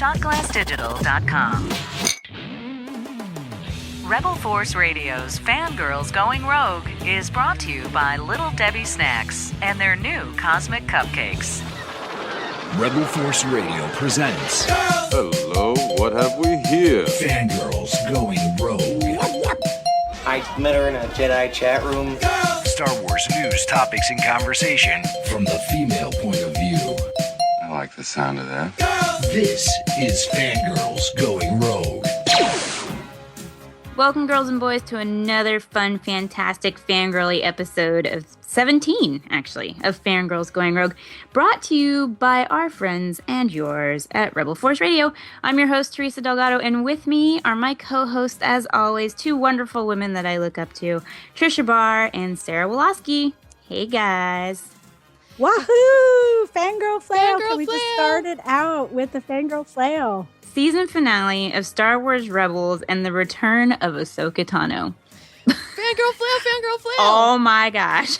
shotglassdigital.com. Rebel Force Radio's Fangirls Going Rogue is brought to you by Little Debbie Snacks and their new Cosmic Cupcakes. Rebel Force Radio presents... Hello, what have we here? Fangirls Going Rogue. I met her in a Jedi chat room. Star Wars news, topics, and conversation from the female point of view. I like the sound of that. This is Fangirls Going Rogue. Welcome, girls and boys, to another fun, fantastic, fangirly episode of 17, actually, of Fangirls Going Rogue, brought to you by our friends and yours at Rebel Force Radio. I'm your host, Teresa Delgado, and with me are my co-hosts, as always, two wonderful women that I look up to, Tricia Barr and Sarah Woloski. Hey, guys. Wahoo! Fangirl Flair! Fangirl We Flair! just started out with the Fangirl Flair. Season finale of Star Wars Rebels and the return of Ahsoka Tano. Fangirl Flair, Fangirl Flair! Oh my gosh.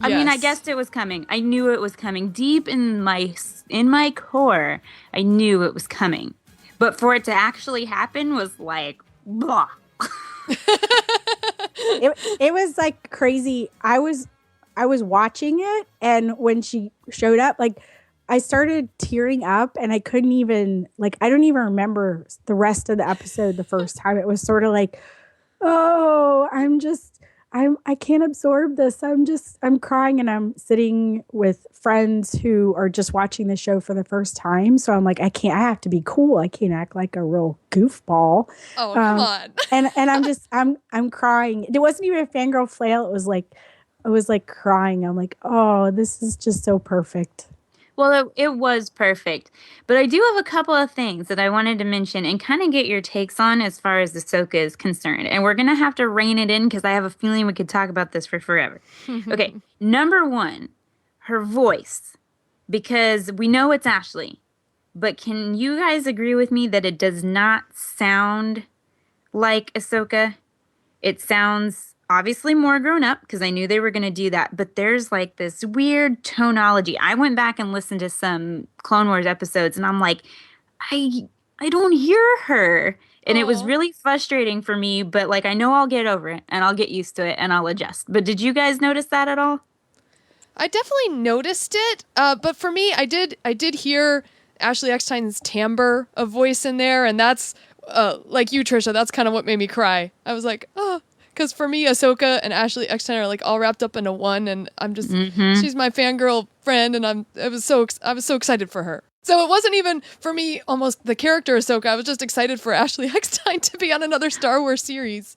I mean, I Yes. guessed it was coming. I knew it was coming. Deep in my core, I knew it was coming. But for it to actually happen was like, blah. It was like crazy. I was watching it, and when she showed up, like, I started tearing up, and I couldn't even, like, I don't even remember the rest of the episode the first time. It was sort of like, oh, I can't absorb this. I'm crying, and I'm sitting with friends who are just watching the show for the first time. So I'm like, I have to be cool. I can't act like a real goofball. Oh, come on. and I'm crying. It wasn't even a fangirl flail. It was like crying. I'm like, oh, this is just so perfect. Well, it was perfect. But I do have a couple of things that I wanted to mention and kind of get your takes on as far as Ahsoka is concerned. And we're going to have to rein it in because I have a feeling we could talk about this for forever. Okay, number one, her voice. Because we know it's Ashley. But can you guys agree with me that it does not sound like Ahsoka? It sounds obviously more grown up because I knew they were going to do that. But there's like this weird tonology. I went back and listened to some Clone Wars episodes and I'm like, I don't hear her. And it was really frustrating for me. But like, I know I'll get over it and I'll get used to it and I'll adjust. But did you guys notice that at all? I definitely noticed it, but for me, I did hear Ashley Eckstein's timbre of voice in there, and that's, like you, Trisha, that's kind of what made me cry. I was like, oh, because for me, Ahsoka and Ashley Eckstein are like all wrapped up into one, and I'm just, she's my fangirl friend, and I was so excited for her. So it wasn't even, for me, almost the character Ahsoka. I was just excited for Ashley Eckstein to be on another Star Wars series.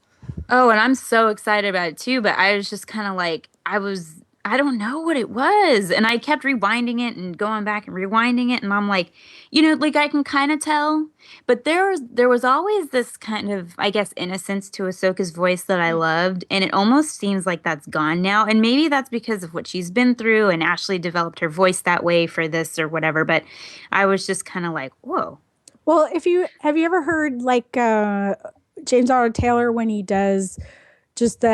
Oh, and I'm so excited about it too, but I was just kind of like, I don't know what it was. And I kept rewinding it and going back and rewinding it. And I'm like, like I can kind of tell. But there was always this kind of, I guess, innocence to Ahsoka's voice that I loved. And it almost seems like that's gone now. And maybe that's because of what she's been through. And Ashley developed her voice that way for this or whatever. But I was just kind of like, whoa. Well, have you ever heard like James Arnold Taylor when he does just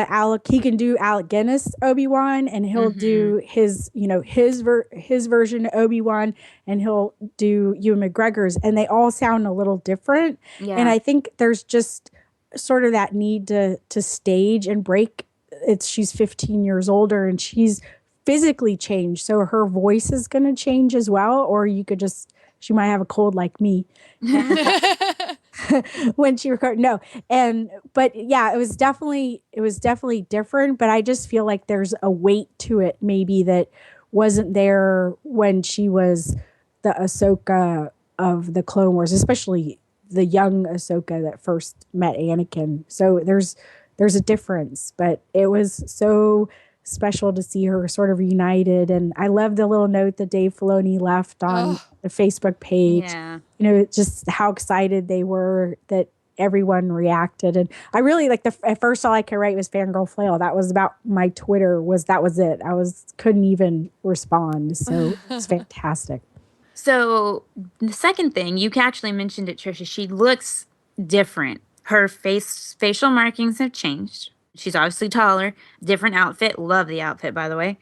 he can do Alec Guinness Obi-Wan, and he'll do his version of Obi-Wan, and he'll do Ewan McGregor's, and they all sound a little different. Yeah. And I think there's just sort of that need to stage and break. She's 15 years older and she's physically changed, so her voice is going to change as well. Or she might have a cold like me. When she recorded, but yeah, it was definitely different. But I just feel like there's a weight to it, maybe that wasn't there when she was the Ahsoka of the Clone Wars, especially the young Ahsoka that first met Anakin. So there's a difference, but it was so special to see her sort of reunited. And I love the little note that Dave Filoni left on the Facebook page. Yeah. Just how excited they were that everyone reacted. And I really at first all I could write was Fangirl Flail. That was about my Twitter that was it. Couldn't even respond. So it's fantastic. So the second thing, you actually mentioned it, Tricia, she looks different. Her facial markings have changed. She's obviously taller, different outfit. Love the outfit, by the way.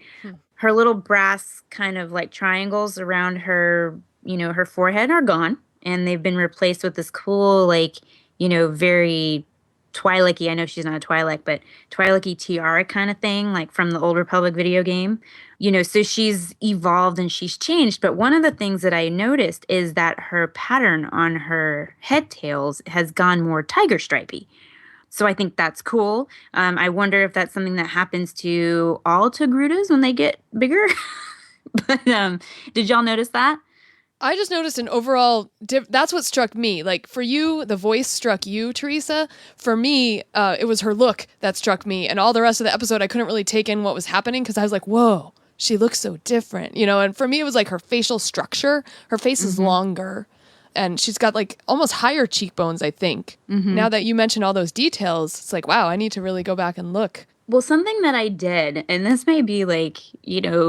Her little brass kind of like triangles around her her forehead are gone, and they've been replaced with this cool, like, very Twi'lek-y. I know she's not a Twi'lek, but Twi'lek-y tiara kind of thing, like from the Old Republic video game. So she's evolved and she's changed. But one of the things that I noticed is that her pattern on her head tails has gone more tiger stripy. So I think that's cool. I wonder if that's something that happens to all Togrutas when they get bigger. But did y'all notice that? I just noticed an overall, that's what struck me. Like, for you, the voice struck you, Teresa. For me, it was her look that struck me. And all the rest of the episode, I couldn't really take in what was happening because I was like, whoa, she looks so different. And for me, it was like her facial structure. Her face is longer. And she's got like almost higher cheekbones, I think. Now that you mentioned all those details, it's like, wow, I need to really go back and look. Well, something that I did, and this may be like,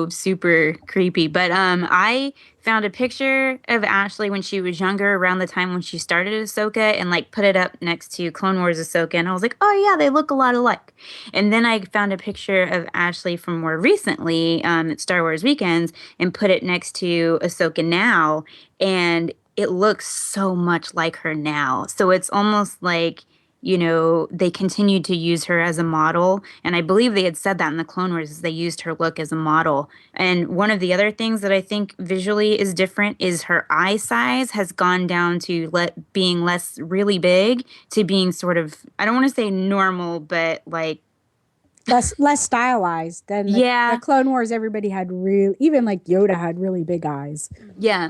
super creepy, but I found a picture of Ashley when she was younger, around the time when she started Ahsoka, and like put it up next to Clone Wars Ahsoka, and I was like, oh yeah, they look a lot alike. And then I found a picture of Ashley from more recently at Star Wars Weekends and put it next to Ahsoka now, and it looks so much like her now. So it's almost like, they continued to use her as a model. And I believe they had said that in the Clone Wars, is they used her look as a model. And one of the other things that I think visually is different is her eye size has gone down to being less really big to being sort of, I don't want to say normal, but like less stylized than the Clone Wars. Everybody had even like Yoda had really big eyes. Yeah.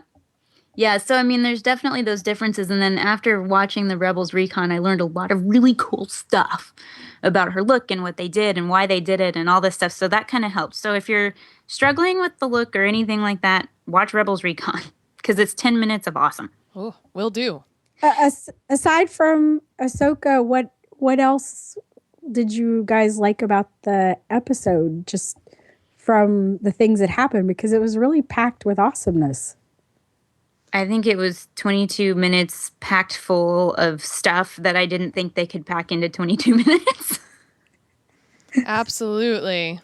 Yeah, so I mean, there's definitely those differences. And then after watching the Rebels Recon, I learned a lot of really cool stuff about her look and what they did and why they did it and all this stuff. So that kind of helps. So if you're struggling with the look or anything like that, watch Rebels Recon because it's 10 minutes of awesome. Oh, will do. Aside from Ahsoka, what else did you guys like about the episode, just from the things that happened? Because it was really packed with awesomeness. I think it was 22 minutes packed full of stuff that I didn't think they could pack into 22 minutes. Absolutely.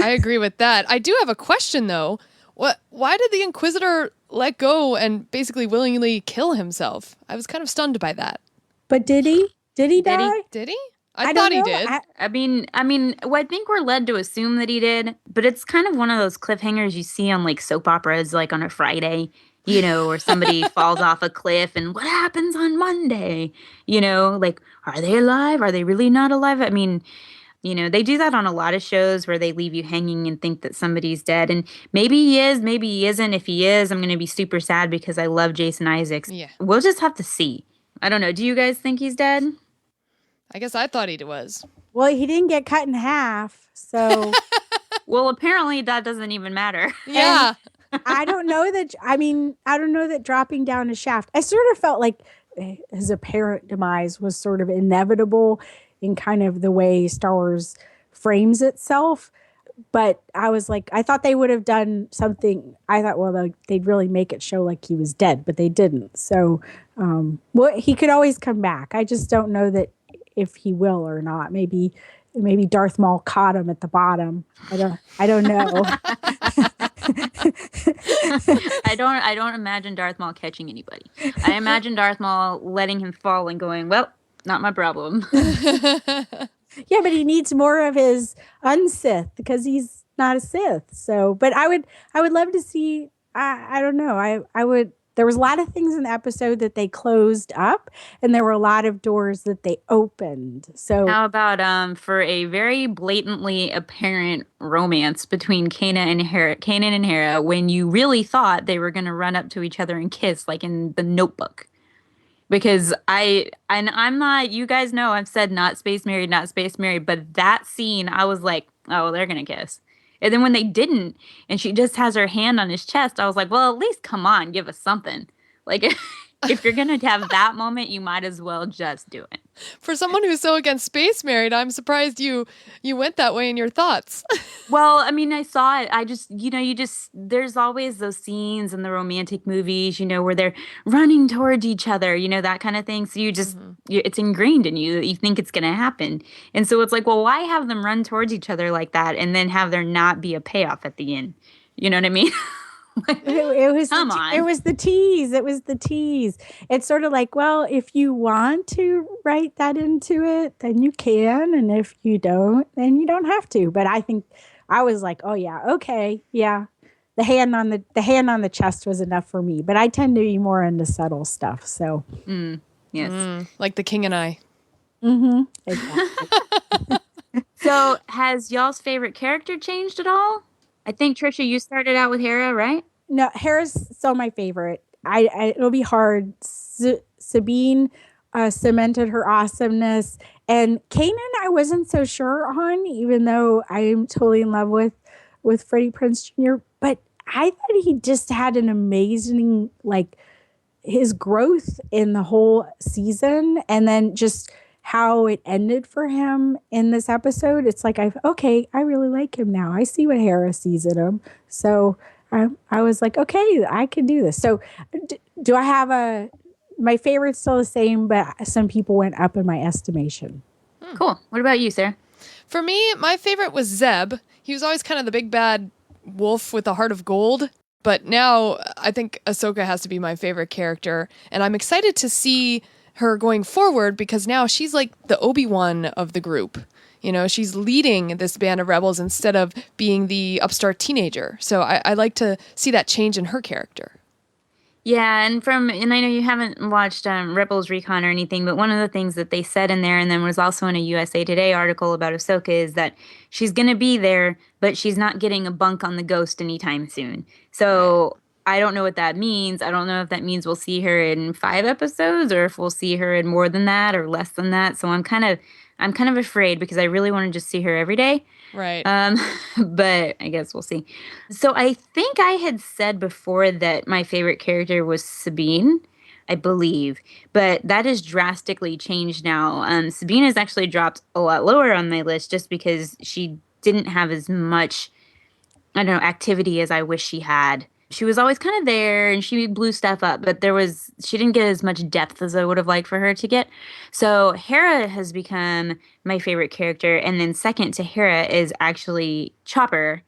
I agree with that. I do have a question, though. Why did the Inquisitor let go and basically willingly kill himself? I was kind of stunned by that. But did he? Did he die? Did he? I thought he did. I think we're led to assume that he did, but it's kind of one of those cliffhangers you see on like soap operas, like on a Friday. Or somebody falls off a cliff and what happens on Monday? Like, are they alive? Are they really not alive? I mean, they do that on a lot of shows where they leave you hanging and think that somebody's dead. And maybe he is, maybe he isn't. If he is, I'm going to be super sad because I love Jason Isaacs. Yeah. We'll just have to see. I don't know. Do you guys think he's dead? I guess I thought he was. Well, he didn't get cut in half, so. Well, apparently that doesn't even matter. Yeah. I don't know that dropping down a shaft. I sort of felt like his apparent demise was sort of inevitable in kind of the way Star Wars frames itself. But I was like, I thought they would have done something. I thought, well, they'd really make it show like he was dead, but they didn't. So, he could always come back. I just don't know that if he will or not. Maybe Darth Maul caught him at the bottom. I don't know. I don't imagine Darth Maul catching anybody. I imagine Darth Maul letting him fall and going, well, not my problem. Yeah, but he needs more of his unsith because he's not a Sith. So, but I would love to see. I don't know. I would. There was a lot of things in the episode that they closed up, and there were a lot of doors that they opened. So how about for a very blatantly apparent romance between Kanan and Hera, when you really thought they were going to run up to each other and kiss, like in The Notebook? Because I'm not. You guys know I've said not space married, but that scene I was like, oh, they're gonna kiss. And then when they didn't, and she just has her hand on his chest, I was like, well, at least come on, give us something. Like, if you're going to have that moment, you might as well just do it. For someone who's so against space married, I'm surprised you went that way in your thoughts. Well, I mean, I saw it. I just, there's always those scenes in the romantic movies, where they're running towards each other, that kind of thing. So you just, it's ingrained in you that you think it's going to happen. And so it's like, well, why have them run towards each other like that and then have there not be a payoff at the end? You know what I mean? It was Come on. It was the tease. It was the tease. It's sort of like, well, if you want to write that into it, then you can, and if you don't, then you don't have to. But I think I was like, oh yeah, okay, yeah. The hand on the chest was enough for me. But I tend to be more into subtle stuff. So Yes. Like the king and I. exactly. So has y'all's favorite character changed at all? I think, Tricia, you started out with Hera, right? No, Hera's still my favorite. It'll be hard. Sabine cemented her awesomeness, and Kanan I wasn't so sure on, even though I am totally in love with Freddie Prinze Jr. But I thought he just had an amazing, like, his growth in the whole season, and then just how it ended for him in this episode. It's like, I really like him now. I see what Hera sees in him. So I was like, okay, I can do this. So do I have my favorite's still the same, but some people went up in my estimation. Cool. What about you, Sarah? For me, my favorite was Zeb. He was always kind of the big bad wolf with a heart of gold. But now I think Ahsoka has to be my favorite character. And I'm excited to see her going forward because now she's like the Obi-Wan of the group. You know, she's leading this band of rebels instead of being the upstart teenager. So I like to see that change in her character. Yeah, and I know you haven't watched Rebels Recon or anything, but one of the things that they said in there, and then was also in a USA Today article about Ahsoka, is that she's going to be there, but she's not getting a bunk on the Ghost anytime soon. So I don't know what that means. I don't know if that means we'll see her in 5 episodes, or if we'll see her in more than that or less than that. So I'm kind of afraid because I really want to just see her every day. Right. But I guess we'll see. So I think I had said before that my favorite character was Sabine, I believe, but that has drastically changed now. Sabine has actually dropped a lot lower on my list just because she didn't have as much, activity as I wish she had. She was always kind of there and she blew stuff up, but she didn't get as much depth as I would have liked for her to get. So Hera has become my favorite character. And then second to Hera is actually Chopper,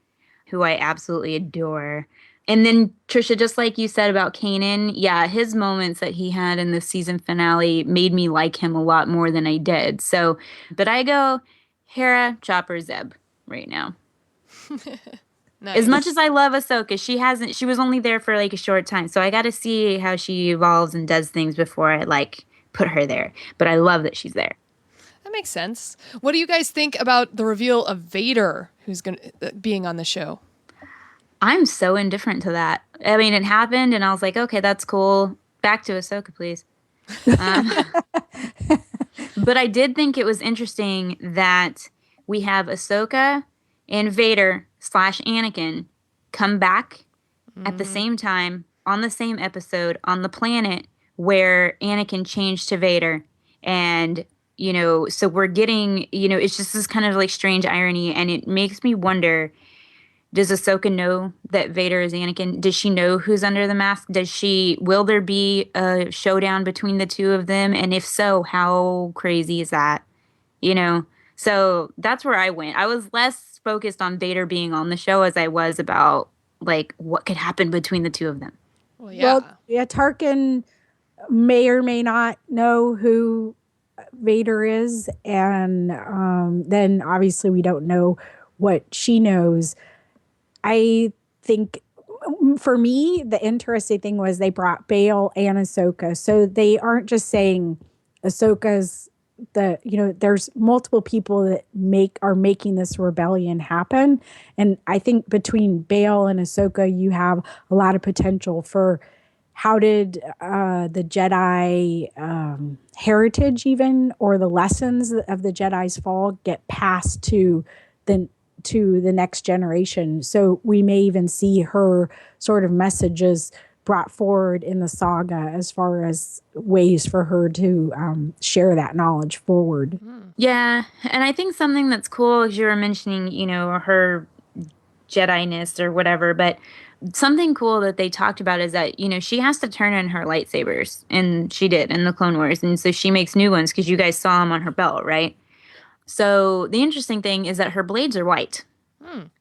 who I absolutely adore. And then Tricia, just like you said about Kanan, yeah, his moments that he had in the season finale made me like him a lot more than I did. So, but I go Hera, Chopper, Zeb right now. Nice. As much as I love Ahsoka, she was only there for like a short time. So I got to see how she evolves and does things before I put her there. But I love that she's there. That makes sense. What do you guys think about the reveal of Vader, who's being on the show? I'm so indifferent to that. I mean, it happened and I was like, okay, that's cool. Back to Ahsoka, please. But I did think it was interesting that we have Ahsoka and Vader / Anakin come back at the same time on the same episode on the planet where Anakin changed to Vader. And, so we're getting, it's just this kind of like strange irony. And it makes me wonder, does Ahsoka know that Vader is Anakin? Does she know who's under the mask? Will there be a showdown between the two of them? And if so, how crazy is that? So that's where I went. I was less focused on Vader being on the show as I was about like what could happen between the two of them. Well, yeah. Tarkin may or may not know who Vader is, and then obviously we don't know what she knows. I think for me, the interesting thing was they brought Bail and Ahsoka, so they aren't just saying Ahsoka's there's multiple people that are making this rebellion happen. And I think between Bail and Ahsoka, you have a lot of potential for how did the Jedi heritage even, or the lessons of the Jedi's fall get passed to the next generation. So we may even see her sort of messages brought forward in the saga as far as ways for her to share that knowledge forward. Yeah, and I think something that's cool is you were mentioning, her Jedi-ness or whatever, but something cool that they talked about is that, she has to turn in her lightsabers, and she did in the Clone Wars, and so she makes new ones because you guys saw them on her belt, right? So the interesting thing is that her blades are white.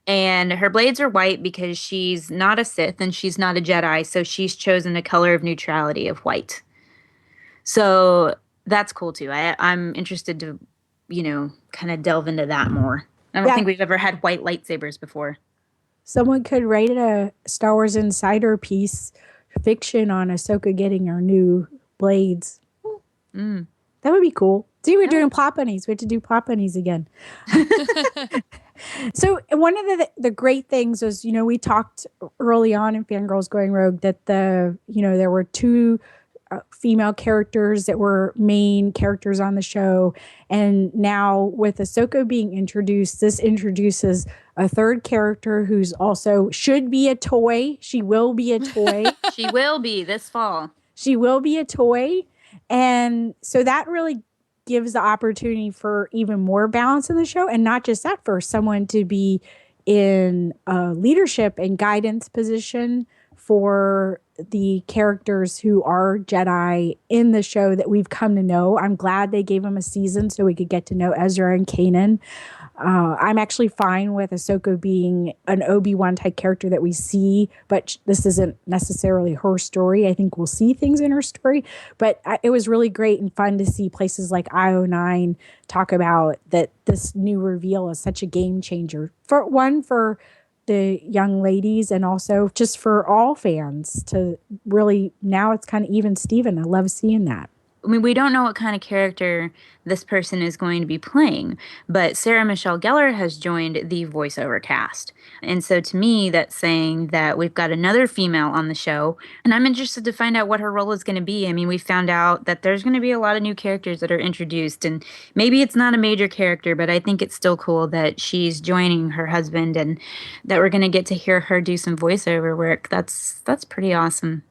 And her blades are white because she's not a Sith and she's not a Jedi, so she's chosen a color of neutrality of white. So that's cool too. I'm interested to, kind of delve into that more. I don't think we've ever had white lightsabers before. Someone could write a Star Wars Insider piece fiction on Ahsoka getting her new blades. That would be cool. See, we're doing plot bunnies. We have to do plot bunnies again. So one of the great things was, we talked early on in Fangirls Going Rogue that there were two female characters that were main characters on the show. And now with Ahsoka being introduced, this introduces a third character who's also should be a toy. She will be a toy. She will be this fall. She will be a toy. And so that really gives the opportunity for even more balance in the show. And not just that, for someone to be in a leadership and guidance position for the characters who are Jedi in the show that we've come to know. I'm glad they gave them a season so we could get to know Ezra and Kanan. I'm actually fine with Ahsoka being an Obi-Wan type character that we see, but this isn't necessarily her story. I think we'll see things in her story, but it was really great and fun to see places like IO9 talk about that this new reveal is such a game changer. For the young ladies and also just for all fans to really, now it's kind of even Steven. I love seeing that. I mean, we don't know what kind of character this person is going to be playing, but Sarah Michelle Gellar has joined the voiceover cast. And so to me, that's saying that we've got another female on the show, and I'm interested to find out what her role is going to be. I mean, we found out that there's going to be a lot of new characters that are introduced, and maybe it's not a major character, but I think it's still cool that she's joining her husband and that we're going to get to hear her do some voiceover work. That's pretty awesome.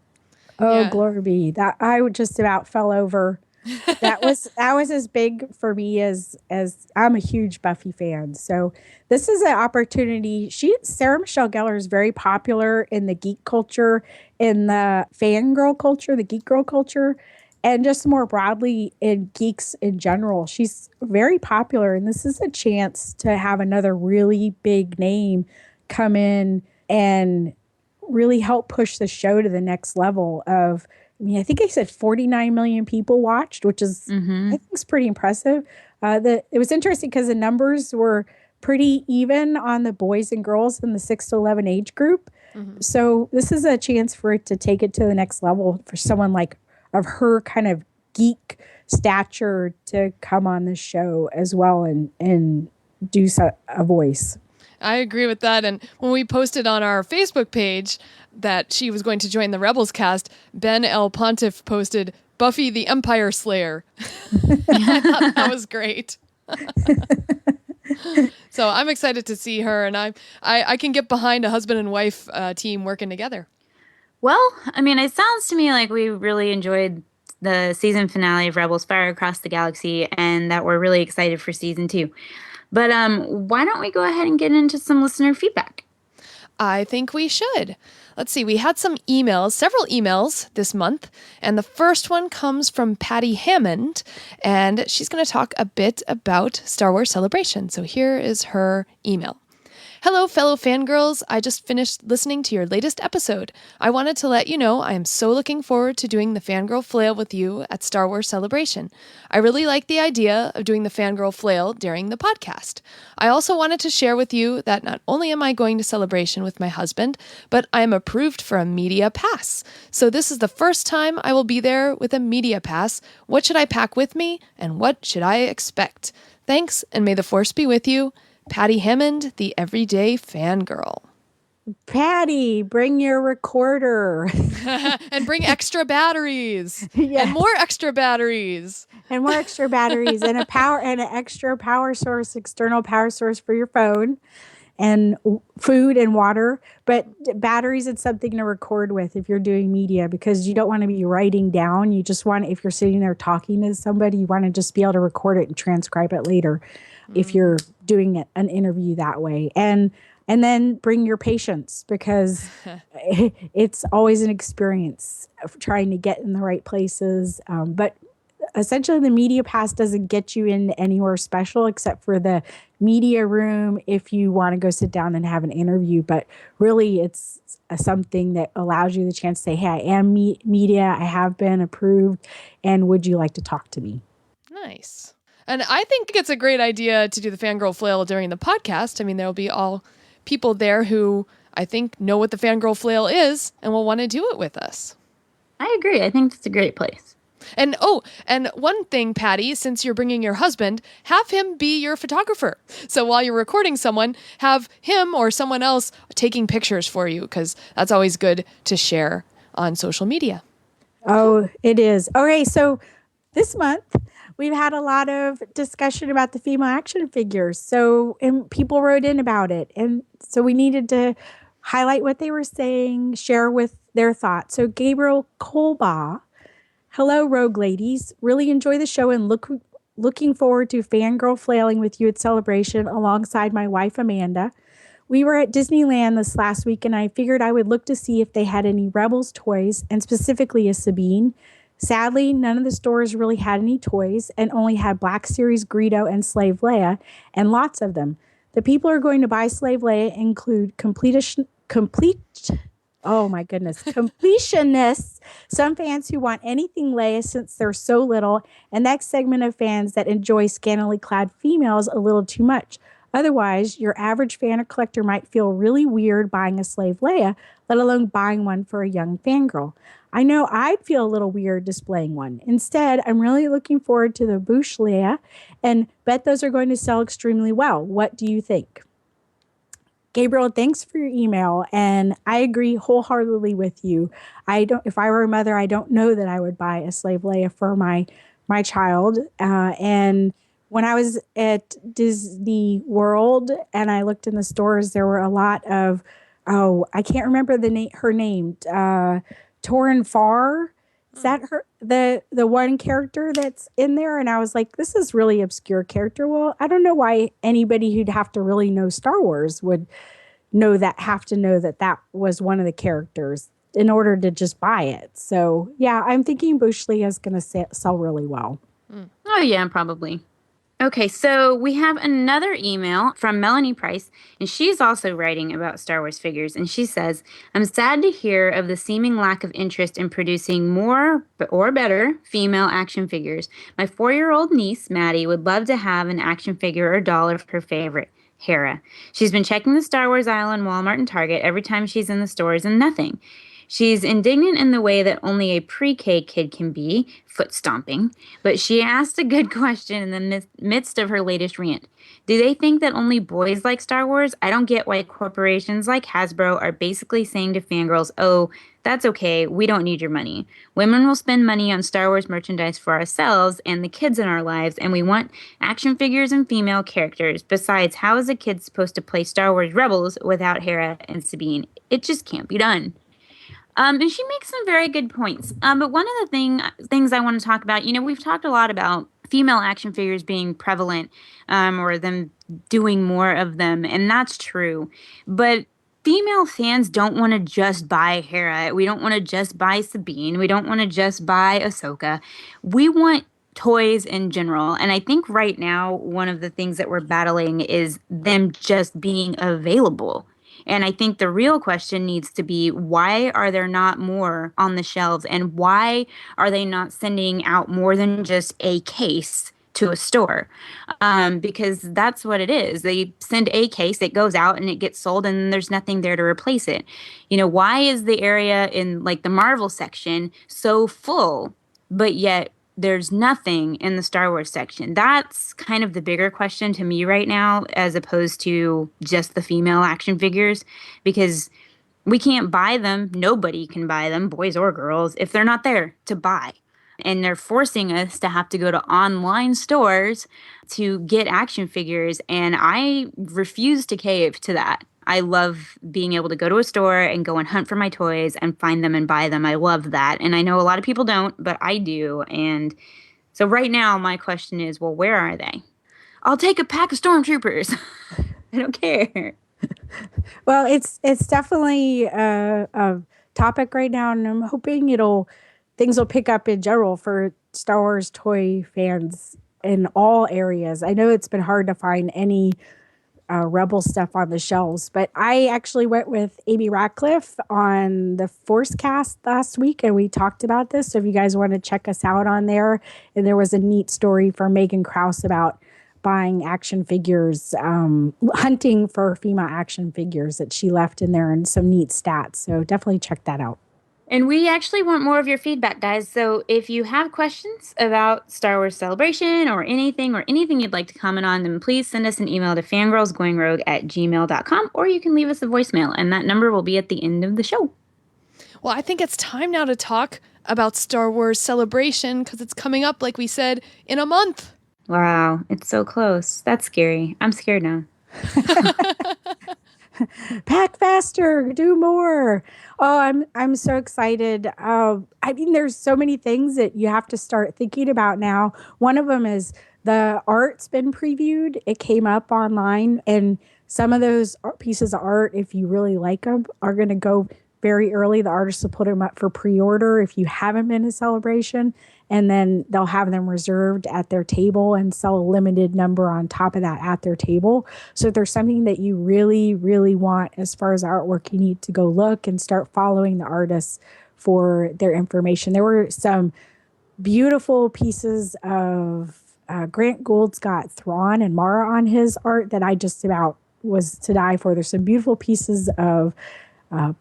Oh, yeah. Glory be. That I just about fell over. That was as big for me as I'm a huge Buffy fan. So this is an opportunity. Sarah Michelle Gellar is very popular in the geek culture, in the fangirl culture, the geek girl culture, and just more broadly in geeks in general. She's very popular, and this is a chance to have another really big name come in and really help push the show to the next level of, I think I said 49 million people watched, which is, I think is pretty impressive. It was interesting because the numbers were pretty even on the boys and girls in the 6 to 11 age group. So this is a chance for it to take it to the next level for someone like of her kind of geek stature to come on the show as well and do a voice. I agree with that. And when we posted on our Facebook page that she was going to join the Rebels cast, Ben L. Pontiff posted Buffy the Empire Slayer. I thought that was great. So I'm excited to see her, and I can get behind a husband and wife team working together. Well, I mean, it sounds to me like we really enjoyed the season finale of Rebels Fire Across the Galaxy and that we're really excited for season 2. But why don't we go ahead and get into some listener feedback? I think we should. Let's see. We had several emails this month, and the first one comes from Patty Hammond, and she's going to talk a bit about Star Wars Celebration. So here is her email. Hello, fellow fangirls. I just finished listening to your latest episode. I wanted to let you know I am so looking forward to doing the Fangirl Flail with you at Star Wars Celebration. I really like the idea of doing the Fangirl Flail during the podcast. I also wanted to share with you that not only am I going to Celebration with my husband, but I am approved for a media pass. So this is the first time I will be there with a media pass. What should I pack with me, and what should I expect? Thanks, and may the Force be with you. Patty Hammond, the everyday fangirl. Patty, bring your recorder. And bring extra batteries. Yes. And more extra batteries. And more extra batteries and an extra power source, external power source for your phone, and food and water. But batteries is something to record with if you're doing media, because you don't want to be writing down. You just want, if you're sitting there talking to somebody, you want to just be able to record it and transcribe it later. If you're doing an interview that way. And then bring your patience, because it's always an experience of trying to get in the right places. But essentially the media pass doesn't get you into anywhere special except for the media room if you want to go sit down and have an interview. But really, it's something that allows you the chance to say, hey, I am media. I have been approved. And would you like to talk to me? Nice. And I think it's a great idea to do the Fangirl Flail during the podcast. I mean, there'll be all people there who I think know what the Fangirl Flail is and will want to do it with us. I agree. I think it's a great place. And and one thing, Patty, since you're bringing your husband, have him be your photographer. So while you're recording someone, have him or someone else taking pictures for you, because that's always good to share on social media. Oh, it is. Okay, so this month we've had a lot of discussion about the female action figures. So, and people wrote in about it. And so we needed to highlight what they were saying, share with their thoughts. So Gabriel Kolba, hello, Rogue ladies. Really enjoy the show and looking forward to fangirl flailing with you at Celebration alongside my wife, Amanda. We were at Disneyland this last week, and I figured I would look to see if they had any Rebels toys, and specifically a Sabine. Sadly, none of the stores really had any toys and only had Black Series Greedo and Slave Leia, and lots of them. The people who are going to buy Slave Leia include completionists, some fans who want anything Leia since they're so little, and next segment of fans that enjoy scantily clad females a little too much. Otherwise, your average fan or collector might feel really weird buying a Slave Leia, let alone buying one for a young fangirl. I know I'd feel a little weird displaying one. Instead, I'm really looking forward to the Bouche Leia and bet those are going to sell extremely well. What do you think? Gabriel, thanks for your email, and I agree wholeheartedly with you. If I were a mother, I don't know that I would buy a Slave Leia for my child. And when I was at Disney World and I looked in the stores, there were a lot of, I can't remember her name. Torrin Farr. Is that her, the one character that's in there? And I was like, this is really obscure character. Well, I don't know why anybody who'd have to really know Star Wars would have to know that was one of the characters in order to just buy it. So yeah, I'm thinking Bouche Leia is going to sell really well. Oh yeah, probably. Okay, so we have another email from Melanie Price, and she's also writing about Star Wars figures, and she says, I'm sad to hear of the seeming lack of interest in producing more or better female action figures. My 4-year-old niece, Maddie, would love to have an action figure or doll of her favorite, Hera. She's been checking the Star Wars aisle in Walmart and Target every time she's in the stores, and nothing. She's indignant in the way that only a pre-K kid can be, foot stomping, but she asked a good question in the midst of her latest rant. Do they think that only boys like Star Wars? I don't get why corporations like Hasbro are basically saying to fangirls, oh, that's okay, we don't need your money. Women will spend money on Star Wars merchandise for ourselves and the kids in our lives, and we want action figures and female characters. Besides, how is a kid supposed to play Star Wars Rebels without Hera and Sabine? It just can't be done. And she makes some very good points. But one of the things I want to talk about, we've talked a lot about female action figures being prevalent or them doing more of them, and that's true. But female fans don't want to just buy Hera. We don't want to just buy Sabine. We don't want to just buy Ahsoka. We want toys in general. And I think right now, one of the things that we're battling is them just being available. And I think the real question needs to be, why are there not more on the shelves? And why are they not sending out more than just a case to a store? Because that's what it is. They send a case, it goes out and it gets sold, and there's nothing there to replace it. Why is the area in like the Marvel section so full, but yet there's nothing in the Star Wars section? That's kind of the bigger question to me right now, as opposed to just the female action figures, because we can't buy them. Nobody can buy them, boys or girls, if they're not there to buy. And they're forcing us to have to go to online stores to get action figures. And I refuse to cave to that. I love being able to go to a store and go and hunt for my toys and find them and buy them. I love that. And I know a lot of people don't, but I do. And so right now my question is, well, where are they? I'll take a pack of stormtroopers. I don't care. Well, it's definitely a topic right now, and I'm hoping things will pick up in general for Star Wars toy fans in all areas. I know it's been hard to find any Rebel stuff on the shelves, but I actually went with Amy Ratcliffe on the Force Cast last week, and we talked about this. So if you guys want to check us out on there, and there was a neat story from Megan Krause about buying action figures, hunting for FEMA action figures that she left in there, and some neat stats. So definitely check that out. And we actually want more of your feedback, guys. So if you have questions about Star Wars Celebration or anything you'd like to comment on, then please send us an email to fangirlsgoingrogue@gmail.com, or you can leave us a voicemail, and that number will be at the end of the show. Well, I think it's time now to talk about Star Wars Celebration, because it's coming up, like we said, in a month. Wow, it's so close. That's scary. I'm scared now. Pack faster, do more. Oh, I'm so excited. I mean, there's so many things that you have to start thinking about now. One of them is the art's been previewed. It came up online, and some of those pieces of art, if you really like them, are going to go very early. The artists will put them up for pre-order if you haven't been to Celebration, and then they'll have them reserved at their table and sell a limited number on top of that at their table. So if there's something that you really, really want as far as artwork, you need to go look and start following the artists for their information. There were some beautiful pieces of Grant Gould's got Thrawn and Mara on his art that I just about was to die for. There's some beautiful pieces of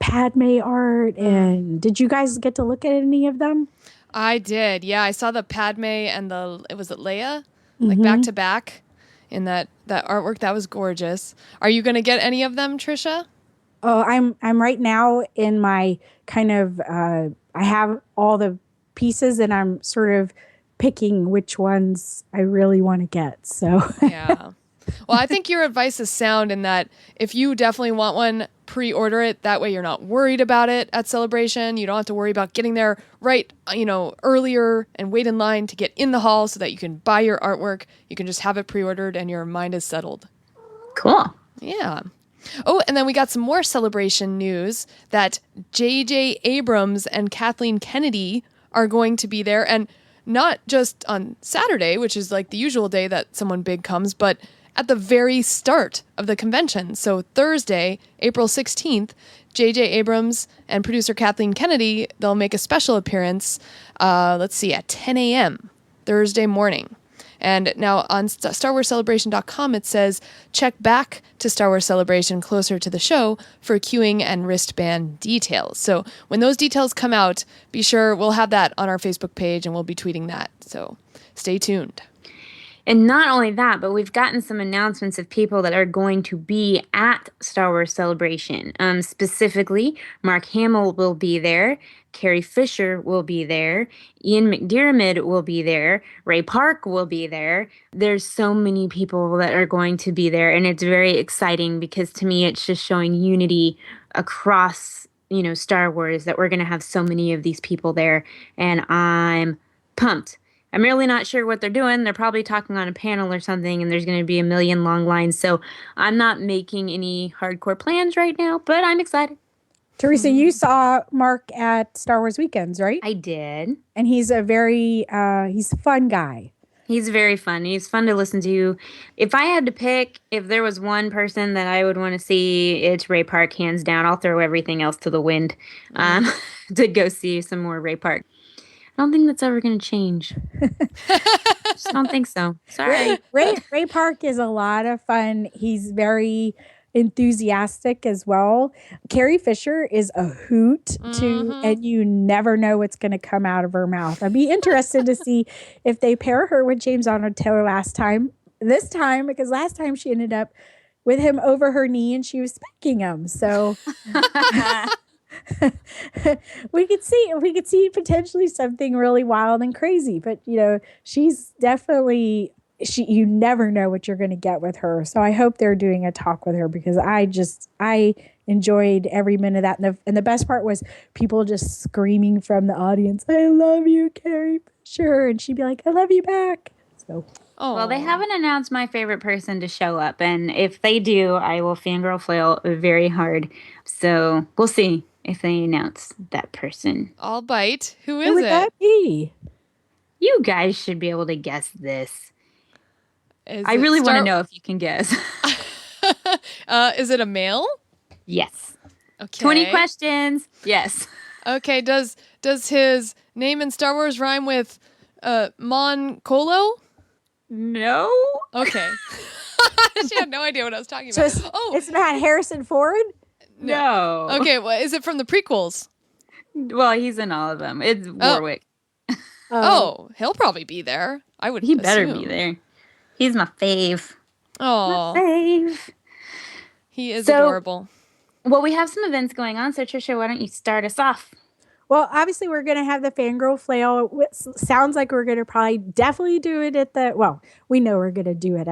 Padme art. And did you guys get to look at any of them? I did. Yeah, I saw the Padme and was it Leia? Like back to back in that artwork. That was gorgeous. Are you going to get any of them, Tricia? Oh, I'm right now in my kind of I have all the pieces, and I'm sort of picking which ones I really want to get. So yeah. Well, I think your advice is sound in that if you definitely want one, pre-order it. That way you're not worried about it at Celebration. You don't have to worry about getting there right, earlier and wait in line to get in the hall so that you can buy your artwork. You can just have it pre-ordered and your mind is settled. Cool. Yeah. Oh, and then we got some more Celebration news that J.J. Abrams and Kathleen Kennedy are going to be there, and not just on Saturday, which is like the usual day that someone big comes, but at the very start of the convention. So Thursday, April 16th, J.J. Abrams and producer Kathleen Kennedy, they'll make a special appearance, at 10 a.m. Thursday morning. And now on StarWarsCelebration.com, it says, check back to Star Wars Celebration closer to the show for queuing and wristband details. So when those details come out, be sure we'll have that on our Facebook page and we'll be tweeting that. So stay tuned. And not only that, but we've gotten some announcements of people that are going to be at Star Wars Celebration. Specifically, Mark Hamill will be there. Carrie Fisher will be there. Ian McDiarmid will be there. Ray Park will be there. There's so many people that are going to be there, and it's very exciting because to me it's just showing unity across, Star Wars, that we're going to have so many of these people there, and I'm pumped. I'm really not sure what they're doing. They're probably talking on a panel or something, and there's going to be a million long lines. So I'm not making any hardcore plans right now, but I'm excited. Teresa, you saw Mark at Star Wars Weekends, right? I did. And he's a he's a fun guy. He's very fun. He's fun to listen to. If I had to pick, if there was one person that I would want to see, it's Ray Park, hands down. I'll throw everything else to the wind to go see some more Ray Park. I don't think that's ever going to change. Just don't think so. Sorry. Ray Park is a lot of fun. He's very enthusiastic as well. Carrie Fisher is a hoot too, and you never know what's going to come out of her mouth. I'd be interested to see if they pair her with James Arnold Taylor this time, because last time she ended up with him over her knee and she was spanking him. So we could see potentially something really wild and crazy, but she's definitely you never know what you're going to get with her. So I hope they're doing a talk with her, because I enjoyed every minute of that. And the best part was people just screaming from the audience, "I love you, Carrie Fisher," and she'd be like, "I love you back." So. Oh. Well, they haven't announced my favorite person to show up, and if they do, I will fangirl flail very hard. So we'll see if they announce that person. I'll bite. Who would is it? That be? You guys should be able to guess this. Is I it really want to know if you can guess. Is it a male? Yes. Okay. 20 questions. Yes. Okay. Does his name in Star Wars rhyme with Mon Colo? No. Okay. She had no idea what I was talking So about. it's not Harrison Ford? No. Okay. Well, is it from the prequels? Well, he's in all of them. It's Warwick. Oh, he'll probably be there. I would. He better assume. be there. He's my fave. Oh, Fave. he is adorable. Well, we have some events going on, so Tricia, why don't you start us off? Well, obviously, we're going to have the Fangirl Flair. It sounds like we're going to probably definitely do it we know we're going to do it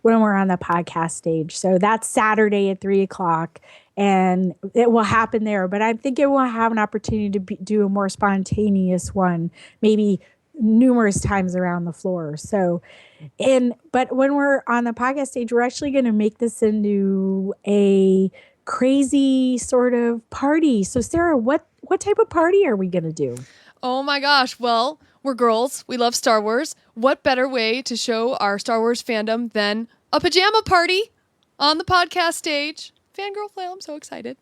when we're on the podcast stage. So that's Saturday at 3:00, and it will happen there. But I think it will have an opportunity to do a more spontaneous one, maybe numerous times around the floor. So, but when we're on the podcast stage, we're actually going to make this into a crazy sort of party. So, Sarah, what type of party are we going to do? Oh my gosh. Well, we're girls. We love Star Wars. What better way to show our Star Wars fandom than a pajama party on the podcast stage? Fangirl Flair, I'm so excited.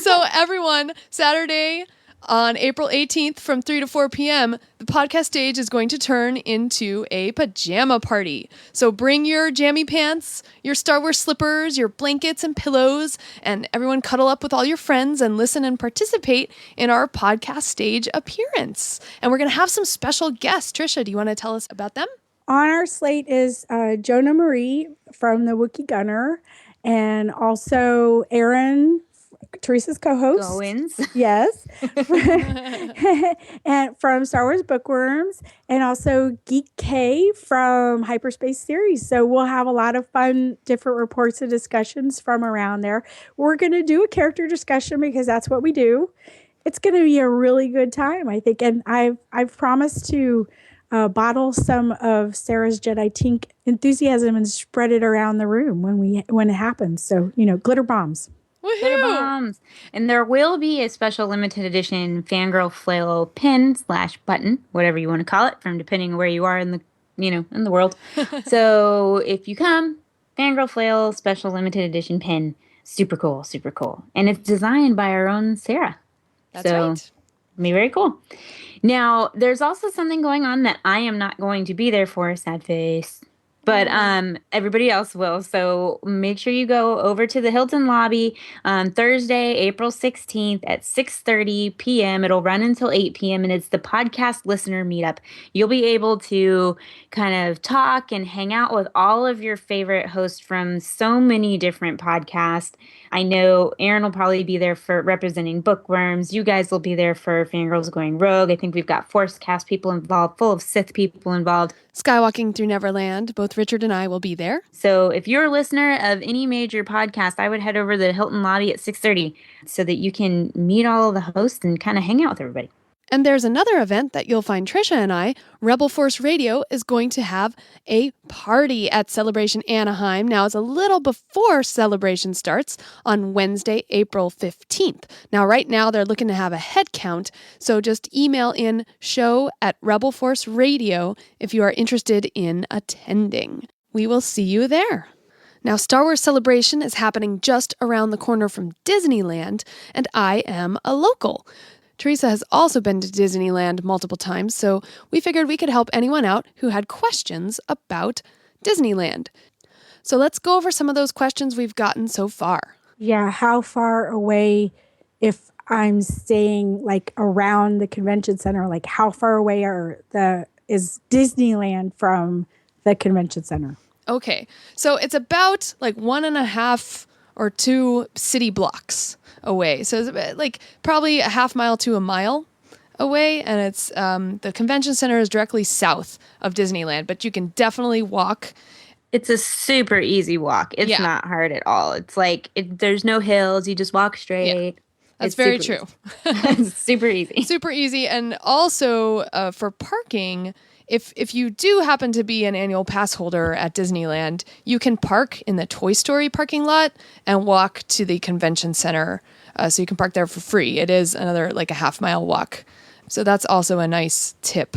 So everyone, Saturday on April 18th from 3 to 4 p.m., the podcast stage is going to turn into a pajama party. So bring your jammy pants, your Star Wars slippers, your blankets and pillows, and everyone cuddle up with all your friends and listen and participate in our podcast stage appearance. And we're going to have some special guests. Tricia, do you want to tell us about them? On our slate is Jonah Marie from the Wookiee Gunner, and also Aaron, Teresa's co-host. Goins. Yes. And from Star Wars Bookworms, and also Geek K from Hyperspace Series. So we'll have a lot of fun, different reports and discussions from around there. We're going to do a character discussion because that's what we do. It's going to be a really good time, I think. And I've promised to bottle some of Sarah's Jedi Tink enthusiasm and spread it around the room when it happens. So, glitter bombs. Glitter bombs. And there will be a special limited edition Fangirl Flair pin / button, whatever you want to call it, from depending on where you are in the world. So if you come, Fangirl Flair special limited edition pin. Super cool, super cool. And it's designed by our own Sarah. That's right. It'll be very cool. Now, there's also something going on that I am not going to be there for, sad face. But everybody else will. So make sure you go over to the Hilton Lobby on Thursday, April 16th at 6:30 p.m. It'll run until 8 p.m. and it's the podcast listener meetup. You'll be able to kind of talk and hang out with all of your favorite hosts from so many different podcasts. I know Aaron will probably be there for representing Bookworms. You guys will be there for Fangirls Going Rogue. I think we've got Force Cast people involved, full of Sith people involved. Skywalking Through Neverland. Both Richard and I will be there. So if you're a listener of any major podcast, I would head over to the Hilton Lobby at 6:30 so that you can meet all of the hosts and kind of hang out with everybody. And there's another event that you'll find Tricia and I. Rebel Force Radio is going to have a party at Celebration Anaheim. Now, it's a little before Celebration starts on Wednesday, April 15th. Now, right now, they're looking to have a head count, so just email in show@Rebel Force Radio if you are interested in attending. We will see you there. Now, Star Wars Celebration is happening just around the corner from Disneyland, and I am a local. Teresa has also been to Disneyland multiple times, so we figured we could help anyone out who had questions about Disneyland. So let's go over some of those questions we've gotten so far. Yeah, how far away, if I'm staying like around the convention center, like how far away is Disneyland from the convention center? Okay, so it's about like 1.5 or 2 city blocks away. So it's about, like probably a half mile to a mile away, and it's the convention center is directly south of Disneyland, but you can definitely walk. It's a super easy walk. It's not hard at all. It's like there's no hills. You just walk straight. Yeah. That's very true. It's super easy. Super easy. And also for parking, if you do happen to be an annual pass holder at Disneyland, you can park in the Toy Story parking lot and walk to the convention center. So you can park there for free. It is another like a half mile walk So that's also a nice tip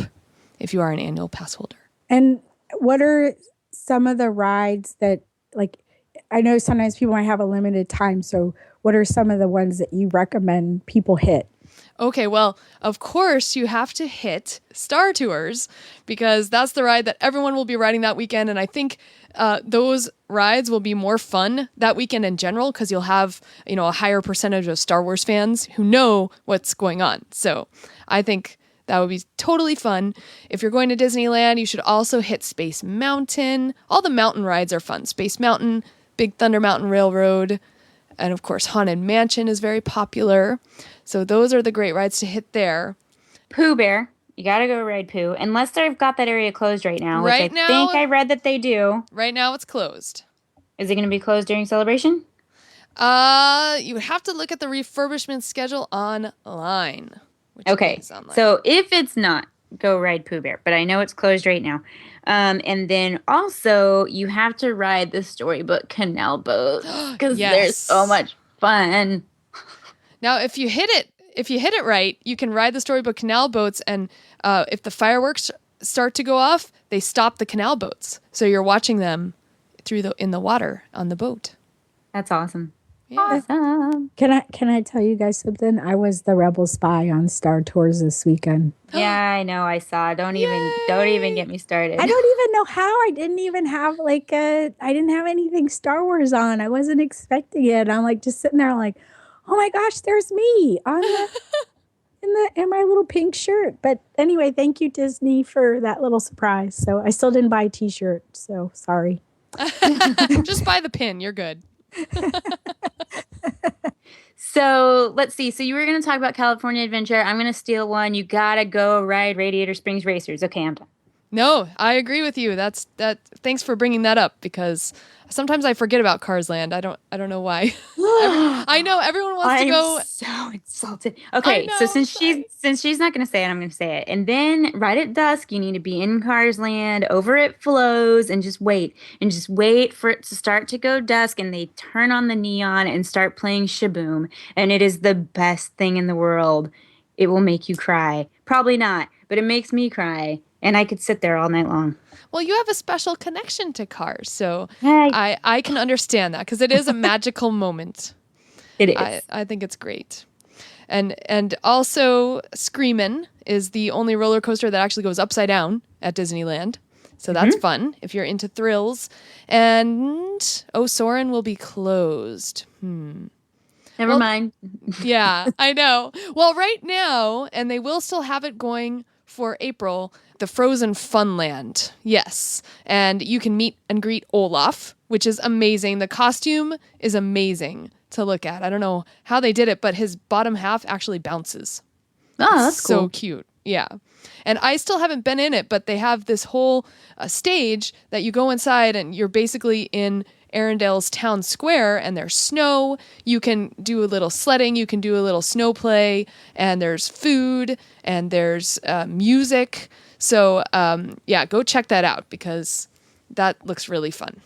if you are an annual pass holder. And what are some of the rides that, like, I know sometimes people might have a limited time. So what are some of the ones that you recommend people hit? Okay, well, of course you have to hit Star Tours because that's the ride that everyone will be riding that weekend. And I think those rides will be more fun that weekend in general because you'll have, a higher percentage of Star Wars fans who know what's going on. So I think that would be totally fun. If you're going to Disneyland, you should also hit Space Mountain. All the mountain rides are fun. Space Mountain, Big Thunder Mountain Railroad, and of course, Haunted Mansion is very popular. So those are the great rides to hit there. Pooh Bear. You got to go ride Pooh. Unless they've got that area closed right now, which I think I read that they do. Right now it's closed. Is it going to be closed during Celebration? You would have to look at the refurbishment schedule online. Okay. So if it's not, go ride Pooh Bear. But I know it's closed right now. And then also you have to ride the Storybook Canal Boat because they're so much fun. Now, if you hit it right, you can ride the Storybook Canal Boats, and if the fireworks start to go off, they stop the canal boats. So you're watching them in the water on the boat. That's awesome. Yeah. Awesome. Can I tell you guys something? I was the Rebel Spy on Star Tours this weekend. Yeah, I know. I saw. Don't even get me started. I don't even know how. I didn't even have I didn't have anything Star Wars on. I wasn't expecting it. I'm like just sitting there like, oh my gosh, there's me on in my little pink shirt. But anyway, thank you, Disney, for that little surprise. So I still didn't buy a t-shirt. So sorry. Just buy the pin. You're good. So let's see. So you were going to talk about California Adventure. I'm going to steal one. You got to go ride Radiator Springs Racers. Okay, I'm done. No, I agree with you. Thanks for bringing that up because sometimes I forget about Cars Land. I don't know why. I know everyone wants to go. I'm so insulted. Okay, so since she's not going to say it, I'm going to say it. And then right at dusk, you need to be in Cars Land over at Flows and just wait for it to start to go dusk. And they turn on the neon and start playing Shaboom. And it is the best thing in the world. It will make you cry. Probably not, but it makes me cry. And I could sit there all night long. Well, you have a special connection to Cars, so I can understand that because it is a magical moment. It is. I think it's great. And also, Screamin' is the only roller coaster that actually goes upside down at Disneyland. So that's fun if you're into thrills. And Soarin' will be closed. Never mind. Yeah, I know. Well, right now, and they will still have it going for April, the Frozen Funland. Yes. And you can meet and greet Olaf, which is amazing. The costume is amazing to look at. I don't know how they did it, but his bottom half actually bounces. Oh, that's cool. So cute. Yeah. And I still haven't been in it, but they have this whole stage that you go inside and you're basically in Arundel's town square and there's snow. You can do a little sledding. You can do a little snow play and there's food and there's music. So go check that out because that looks really fun.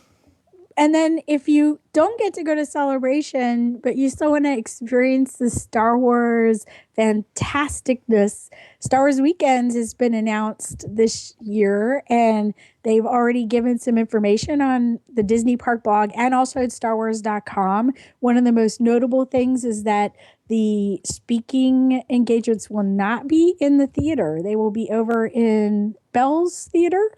And then if you don't get to go to Celebration, but you still want to experience the Star Wars fantasticness, Star Wars Weekends has been announced this year, and they've already given some information on the Disney Park blog and also at StarWars.com. One of the most notable things is that the speaking engagements will not be in the theater. They will be over in Bell's Theater.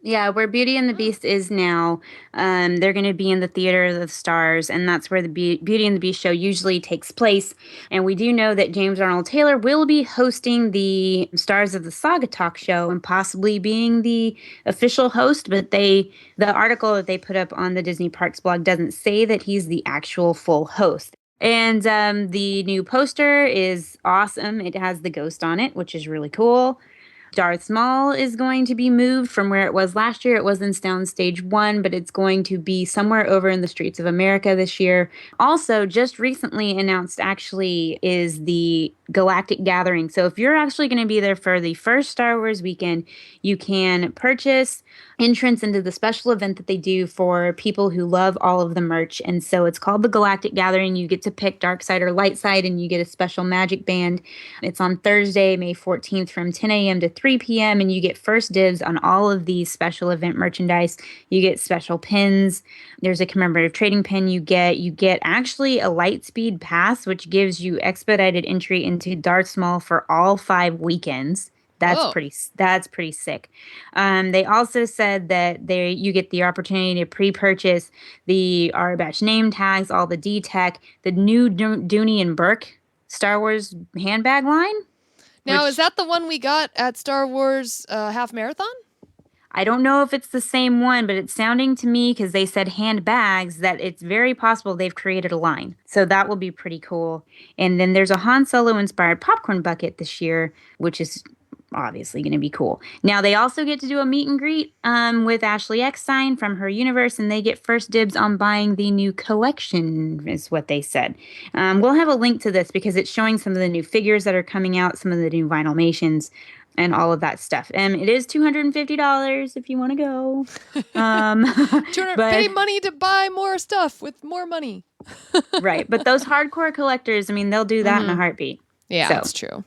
Yeah, where Beauty and the Beast is now, they're going to be in the Theater of the Stars, and that's where the Beauty and the Beast show usually takes place. And we do know that James Arnold Taylor will be hosting the Stars of the Saga talk show and possibly being the official host, but the article that they put up on the Disney Parks blog doesn't say that he's the actual full host. And the new poster is awesome. It has the ghost on it, which is really cool. Darth Maul is going to be moved from where it was last year. It was in Sound Stage 1, but it's going to be somewhere over in the streets of America this year. Also, just recently announced actually is the Galactic Gathering. So if you're actually going to be there for the first Star Wars weekend, you can purchase entrance into the special event that they do for people who love all of the merch. And so it's called the Galactic Gathering. You get to pick dark side or light side, and you get a special magic band. It's on Thursday, May 14th from 10 a.m. to 3 p.m. And you get first dibs on all of these special event merchandise. You get special pins. There's a commemorative trading pin you get actually a Lightspeed pass, which gives you expedited entry into Darth Maul for all 5 weekends. That's pretty sick. They also said that you get the opportunity to pre-purchase the Batch name tags, all the D-Tech, the new Dooney and Burke Star Wars handbag line. Now, is that the one we got at Star Wars Half Marathon? I don't know if it's the same one, but it's sounding to me, because they said handbags, that it's very possible they've created a line. So that will be pretty cool. And then there's a Han Solo-inspired popcorn bucket this year, which is obviously going to be cool. Now, they also get to do a meet and greet with Ashley Eckstein from her universe, and they get first dibs on buying the new collection, is what they said. We'll have a link to this because it's showing some of the new figures that are coming out, some of the new Vinylmations, and all of that stuff. It is $250 if you want to go. Pay money to buy more stuff with more money. Right. But those hardcore collectors, I mean, they'll do that in a heartbeat. Yeah, that's true.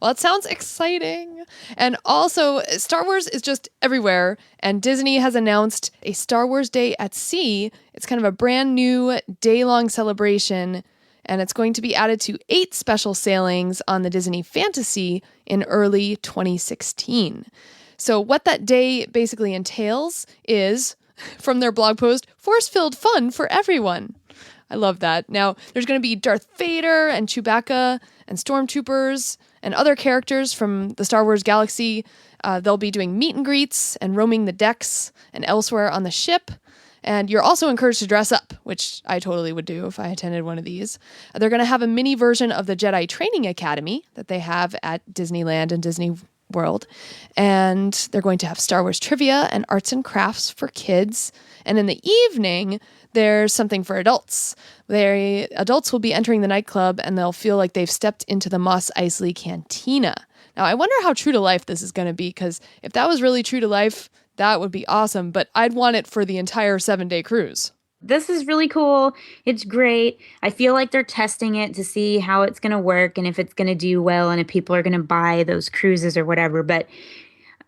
Well, it sounds exciting. And also, Star Wars is just everywhere. And Disney has announced a Star Wars Day at Sea. It's kind of a brand new day-long celebration. And it's going to be added to 8 special sailings on the Disney Fantasy in early 2016. So what that day basically entails is, from their blog post, force-filled fun for everyone. I love that. Now, there's going to be Darth Vader and Chewbacca and stormtroopers and other characters from the Star Wars galaxy. They'll be doing meet and greets and roaming the decks and elsewhere on the ship. And you're also encouraged to dress up, which I totally would do if I attended one of these. They're going to have a mini version of the Jedi Training Academy that they have at Disneyland and Disney World. And they're going to have Star Wars trivia and arts and crafts for kids. And in the evening, there's something for adults. Adults will be entering the nightclub, and they'll feel like they've stepped into the Mos Eisley Cantina. Now, I wonder how true to life this is going to be, because if that was really true to life, that would be awesome, but I'd want it for the entire 7-day cruise. This is really cool. It's great. I feel like they're testing it to see how it's going to work and if it's going to do well and if people are going to buy those cruises or whatever. But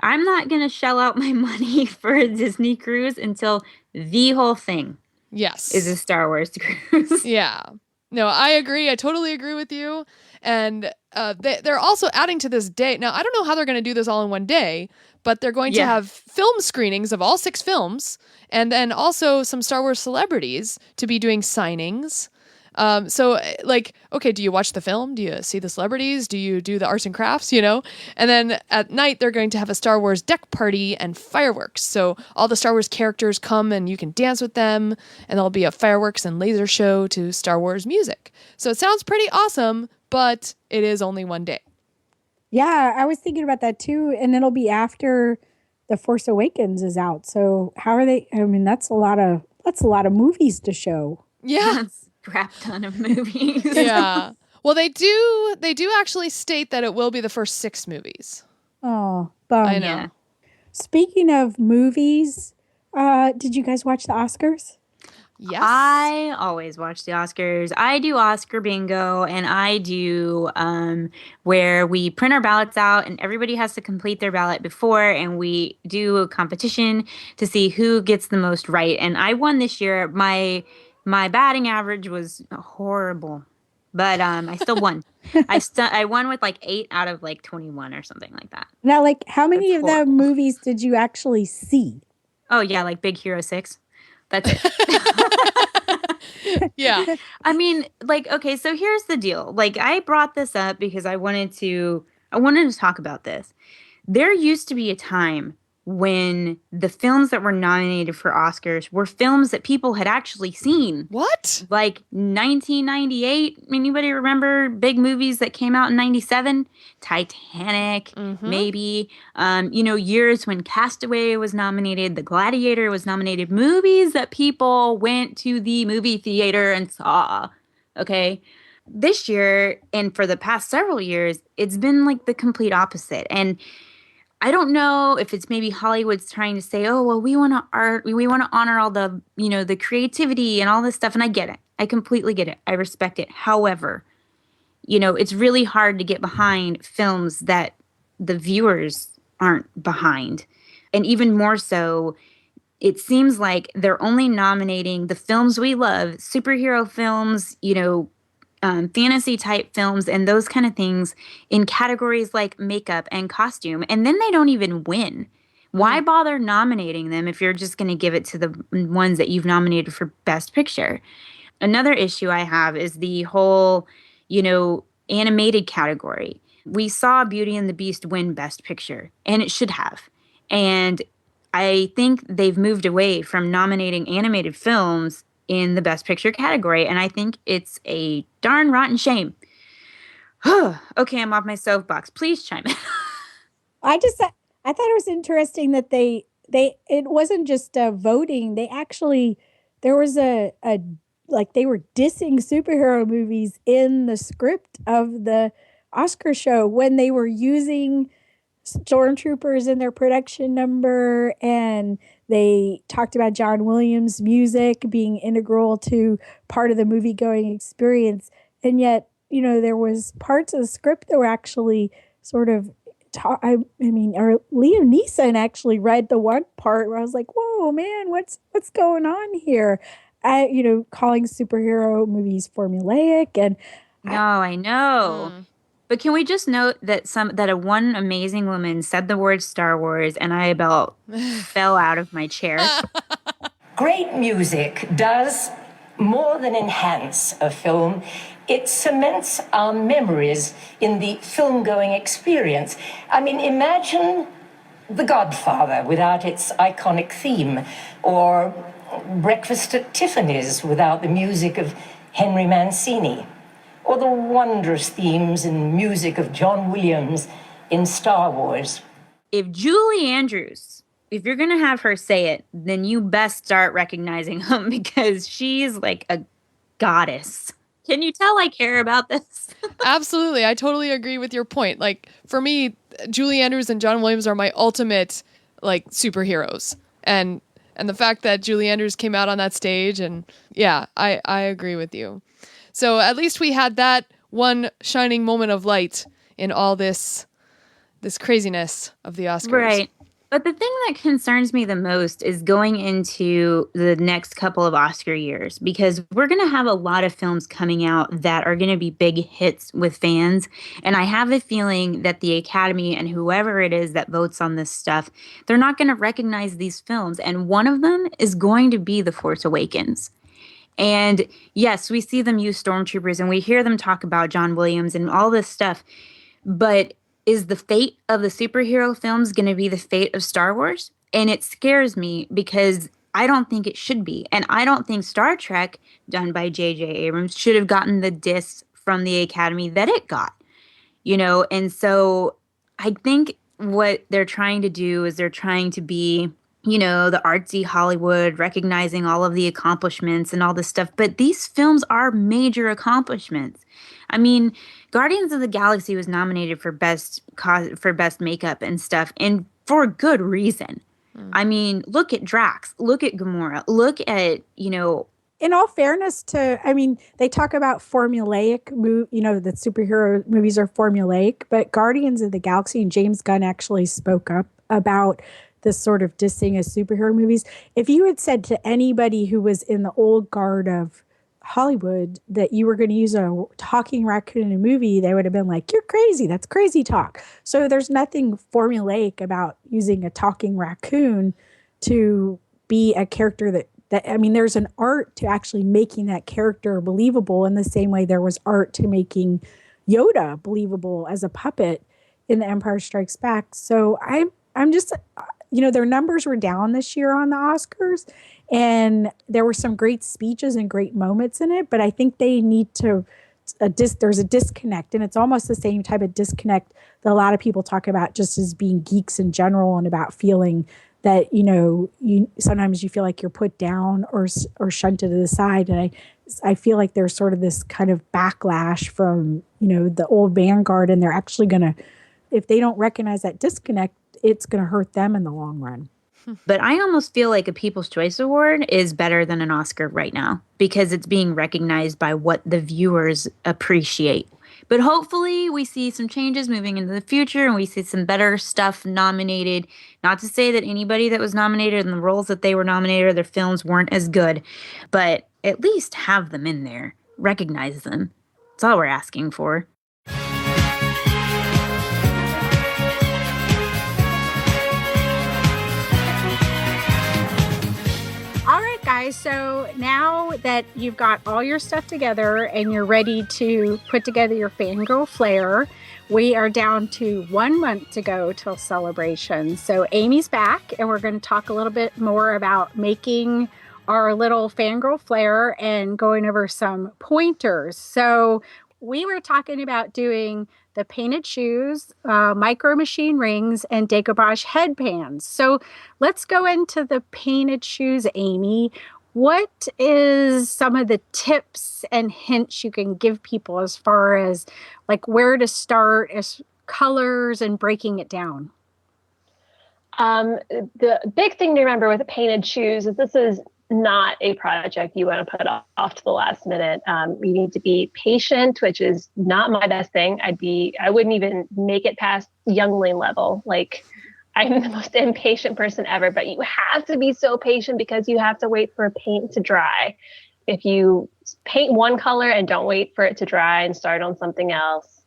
I'm not going to shell out my money for a Disney cruise until the whole thing is a Star Wars cruise. Yeah. No, I agree. I totally agree with you. And they're also adding to this day. Now, I don't know how they're going to do this all in one day, but they're going to have film screenings of all 6 films, and then also some Star Wars celebrities to be doing signings. So, okay, do you watch the film? Do you see the celebrities? Do you do the arts and crafts, And then at night, they're going to have a Star Wars deck party and fireworks. So all the Star Wars characters come and you can dance with them, and there'll be a fireworks and laser show to Star Wars music. So it sounds pretty awesome, but it is only one day. Yeah, I was thinking about that too, and it'll be after The Force Awakens is out. So how are they? I mean, that's a lot of movies to show. Yeah, that's a crap ton of movies. Yeah. Well, they do actually state that it will be the first 6 movies. Oh, bum. I know. Yeah. Speaking of movies, did you guys watch the Oscars? Yes. I always watch the Oscars. I do Oscar bingo, and I do where we print our ballots out and everybody has to complete their ballot before, and we do a competition to see who gets the most right. And I won this year. My batting average was horrible, but I still won. I won with 8 out of 21 or something like that. Now, how many of the movies did you actually see? Oh yeah, Big Hero 6. That's it. Yeah. I mean, okay, so here's the deal. I brought this up because I wanted to talk about this. There used to be a time when the films that were nominated for Oscars were films that people had actually seen. What? 1998. Anybody remember big movies that came out in 97? Titanic, maybe. Years when Castaway was nominated, The Gladiator was nominated. Movies that people went to the movie theater and saw. Okay? this year and for the past several years, it's been like the complete opposite. And I don't know if it's maybe Hollywood's trying to say, oh, well, we want to honor all the, the creativity and all this stuff. And I get it. I completely get it. I respect it. However, it's really hard to get behind films that the viewers aren't behind. And even more so, it seems like they're only nominating the films we love, superhero films, fantasy type films and those kind of things in categories like makeup and costume. And then they don't even win. Why bother nominating them if you're just going to give it to the ones that you've nominated for Best Picture? Another issue I have is the whole, animated category. We saw Beauty and the Beast win Best Picture, and it should have. And I think they've moved away from nominating animated films in the Best Picture category, and I think it's a darn rotten shame. Okay, I'm off my soapbox. Please chime in. I thought it was interesting that it wasn't just voting. They actually, there was they were dissing superhero movies in the script of the Oscar show when they were using stormtroopers in their production number, and they talked about John Williams' music being integral to part of the movie-going experience. And yet, there was parts of the script that were actually sort of, or Liam Neeson actually read the one part where I was like, whoa, man, what's going on here? Calling superhero movies formulaic. And no, I know. But can we just note that a one amazing woman said the word Star Wars and I about fell out of my chair? Great music does more than enhance a film. It cements our memories in the film-going experience. I mean, imagine The Godfather without its iconic theme, or Breakfast at Tiffany's without the music of Henry Mancini, or the wondrous themes and music of John Williams in Star Wars. If Julie Andrews, if you're going to have her say it, then you best start recognizing them because she's like a goddess. Can you tell I care about this? Absolutely. I totally agree with your point. Like, for me, Julie Andrews and John Williams are my ultimate, superheroes. And the fact that Julie Andrews came out on that stage, and yeah, I agree with you. So at least we had that one shining moment of light in all this craziness of the Oscars. Right. But the thing that concerns me the most is going into the next couple of Oscar years, because we're going to have a lot of films coming out that are going to be big hits with fans. And I have a feeling that the Academy and whoever it is that votes on this stuff, they're not going to recognize these films. And one of them is going to be The Force Awakens. And yes, we see them use stormtroopers and we hear them talk about John Williams and all this stuff. But is the fate of the superhero films going to be the fate of Star Wars? And it scares me because I don't think it should be. And I don't think Star Trek, done by J.J. Abrams, should have gotten the diss from the Academy that it got. And so I think what they're trying to do is they're trying to be, the artsy Hollywood, recognizing all of the accomplishments and all this stuff. But these films are major accomplishments. I mean, Guardians of the Galaxy was nominated for best makeup and stuff, and for good reason. I mean, look at Drax, look at Gamora, look at, In all fairness they talk about formulaic, that superhero movies are formulaic, but Guardians of the Galaxy and James Gunn actually spoke up about this sort of dissing of superhero movies. If you had said to anybody who was in the old guard of Hollywood that you were going to use a talking raccoon in a movie, they would have been like, you're crazy. That's crazy talk. So there's nothing formulaic about using a talking raccoon to be a character that there's an art to actually making that character believable in the same way there was art to making Yoda believable as a puppet in The Empire Strikes Back. So I'm just, their numbers were down this year on the Oscars, and there were some great speeches and great moments in it, but I think they need to, there's a disconnect, and it's almost the same type of disconnect that a lot of people talk about just as being geeks in general and about feeling that, you sometimes you feel like you're put down or shunted to the side. And I feel like there's sort of this kind of backlash from, the old vanguard, and they're actually going to, if they don't recognize that disconnect, it's going to hurt them in the long run. But I almost feel like a People's Choice Award is better than an Oscar right now because it's being recognized by what the viewers appreciate. But hopefully we see some changes moving into the future and we see some better stuff nominated. Not to say that anybody that was nominated in the roles that they were nominated or their films weren't as good, but at least have them in there. Recognize them. That's all we're asking for. Guys, so now that you've got all your stuff together and you're ready to put together your Fangirl Flair, we are down to 1 month to go till Celebration. So Amy's back, and we're going to talk a little bit more about making our little Fangirl Flair and going over some pointers. So we were talking about doing the painted shoes, micro machine rings, and decoupage headbands. So let's go into the painted shoes, Amy. What is some of the tips and hints you can give people as far as like where to start as colors and breaking it down? The big thing to remember with the painted shoes is this is not a project you want to put off to the last minute. You need to be patient, which is not my best thing. I wouldn't even make it past youngling level. Like, I'm the most impatient person ever, but you have to be so patient because you have to wait for paint to dry. If you paint one color and don't wait for it to dry and start on something else,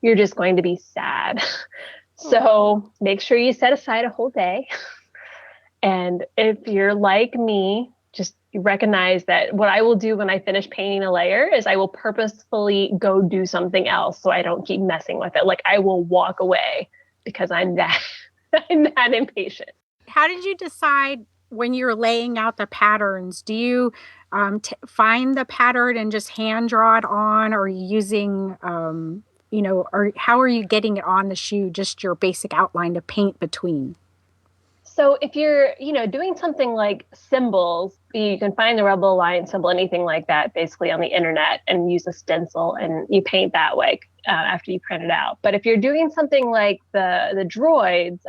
you're just going to be sad. So make sure you set aside a whole day. And if you're like me, just recognize that what I will do when I finish painting a layer is I will purposefully go do something else so I don't keep messing with it. Like, I will walk away because I'm that impatient. How did you decide when you're laying out the patterns? Do you find the pattern and just hand draw it on, or are you using, or how are you getting it on the shoe, just your basic outline to paint between? So if you're, doing something like symbols, you can find the Rebel Alliance symbol, anything like that, basically on the internet, and use a stencil and you paint that way after you print it out. But if you're doing something like the droids,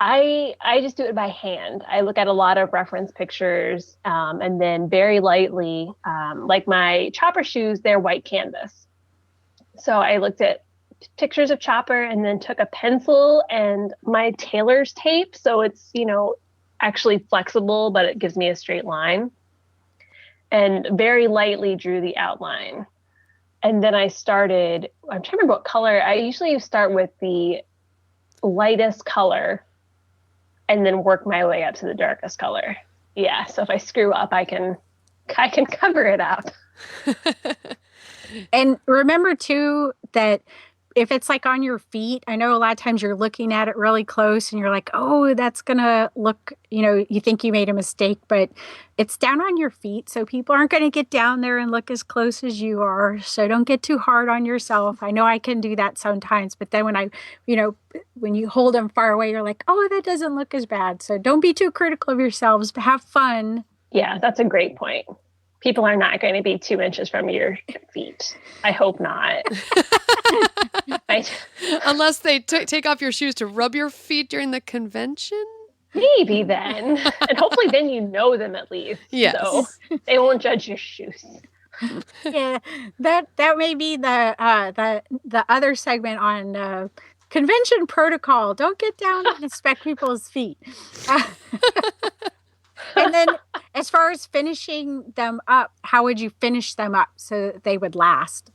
I just do it by hand. I look at a lot of reference pictures and then very lightly, like my Chopper shoes, they're white canvas. So I looked at pictures of Chopper and then took a pencil and my tailor's tape. So it's, actually flexible, but it gives me a straight line, and very lightly drew the outline. And then I'm trying to remember what color. I usually start with the lightest color and then work my way up to the darkest color. Yeah. So if I screw up, I can cover it up. And remember too, that if it's like on your feet, I know a lot of times you're looking at it really close and you're like, oh, that's going to look, you think you made a mistake, but it's down on your feet. So people aren't going to get down there and look as close as you are. So don't get too hard on yourself. I know I can do that sometimes, but then when you hold them far away, you're like, oh, that doesn't look as bad. So don't be too critical of yourselves, but have fun. Yeah, that's a great point. People are not going to be 2 inches from your feet. I hope not. Unless they take off your shoes to rub your feet during the convention? Maybe then. And hopefully then you know them at least. Yes. So they won't judge your shoes. Yeah, that may be the other segment on convention protocol. Don't get down and inspect people's feet. And then as far as finishing them up, how would you finish them up so that they would last?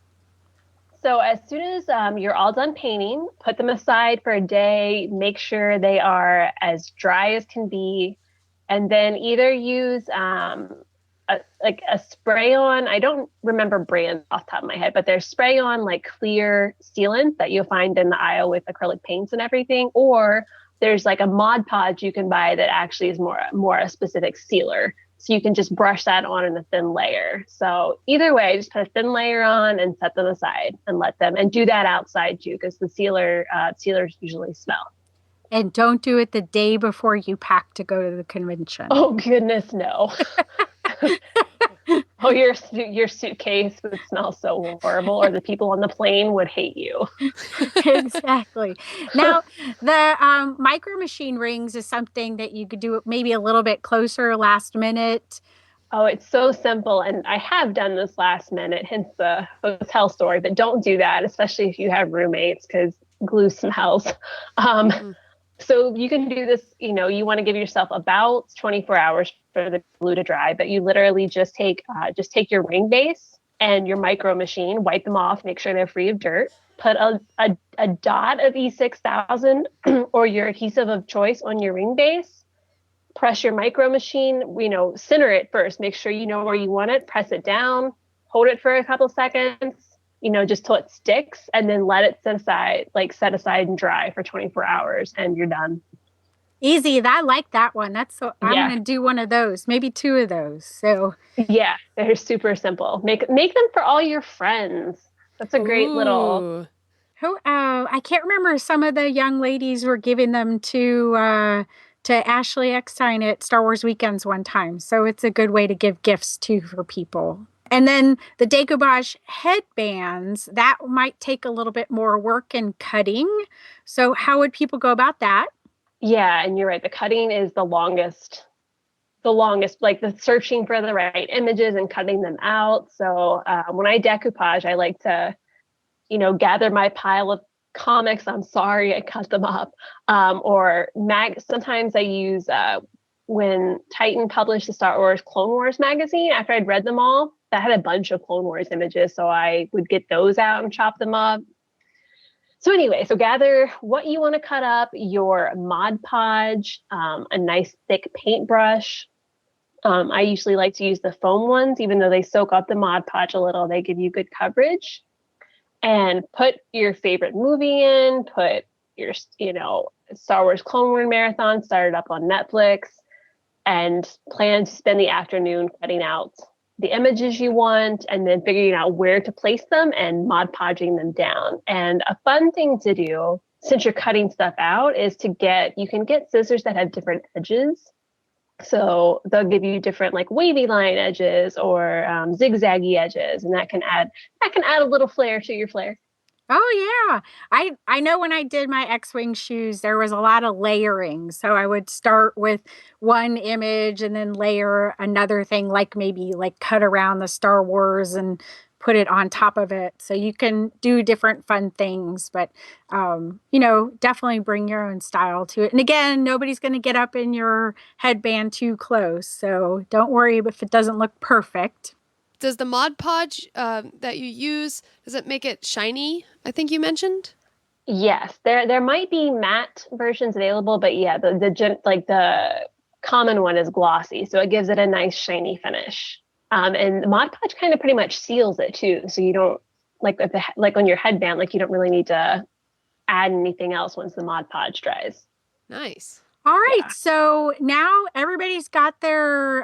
So as soon as you're all done painting, put them aside for a day, make sure they are as dry as can be, and then either use a spray-on, I don't remember brands off the top of my head, but there's spray-on like clear sealant that you'll find in the aisle with acrylic paints and everything, or there's like a Mod Podge you can buy that actually is more a specific sealer. So you can just brush that on in a thin layer. So either way, just put a thin layer on and set them aside and let them, and do that outside too, because the sealers usually smell. And don't do it the day before you pack to go to the convention. Oh, goodness, no. Oh, your suitcase would smell so horrible, or the people on the plane would hate you. Exactly. Now, the micro machine rings is something that you could do maybe a little bit closer last minute. Oh, it's so simple. And I have done this last minute, hence the hotel story, but don't do that, especially if you have roommates, because glue smells. So you can do this, you want to give yourself about 24 hours for the glue to dry, but you literally just take your ring base and your micro machine, wipe them off, make sure they're free of dirt, put a dot of E6000 or your adhesive of choice on your ring base, press your micro machine, center it first, make sure you know where you want it, press it down, hold it for a couple seconds, just till it sticks, and then let it set aside and dry for 24 hours, and you're done. Easy. I like that one. I'm going to do one of those, maybe two of those. So yeah, they're super simple. Make them for all your friends. That's a great little. I can't remember. Some of the young ladies were giving them to Ashley Eckstein at Star Wars Weekends one time. So it's a good way to give gifts too for people. And then the decoupage headbands, that might take a little bit more work and cutting. So how would people go about that? Yeah, and you're right. The cutting is the longest, like the searching for the right images and cutting them out. So when I decoupage, I like to, gather my pile of comics. I'm sorry, I cut them up. Sometimes I use, when Titan published the Star Wars Clone Wars magazine, after I'd read them all, that had a bunch of Clone Wars images. So I would get those out and chop them up. So anyway, gather what you want to cut up, your Mod Podge, a nice thick paintbrush. I usually like to use the foam ones, even though they soak up the Mod Podge a little, they give you good coverage. And put your favorite movie in, put your, Star Wars Clone Wars marathon, started up on Netflix, and plan to spend the afternoon cutting out the images you want, and then figuring out where to place them and Mod Podging them down. And a fun thing to do, since you're cutting stuff out, is you can get scissors that have different edges. So they'll give you different like wavy line edges or zigzaggy edges, and that can add a little flair to your flair. Oh, yeah. I know when I did my X-Wing shoes, there was a lot of layering. So I would start with one image and then layer another thing, like maybe like cut around the Star Wars and put it on top of it. So you can do different fun things, but, definitely bring your own style to it. And again, nobody's going to get up in your headband too close. So don't worry if it doesn't look perfect. Does the Mod Podge that you use, does it make it shiny? I think you mentioned. Yes, there might be matte versions available, but yeah, the common one is glossy, so it gives it a nice shiny finish. And the Mod Podge kind of pretty much seals it too, so you don't like on your headband, like you don't really need to add anything else once the Mod Podge dries. Nice. All right, so now everybody's got their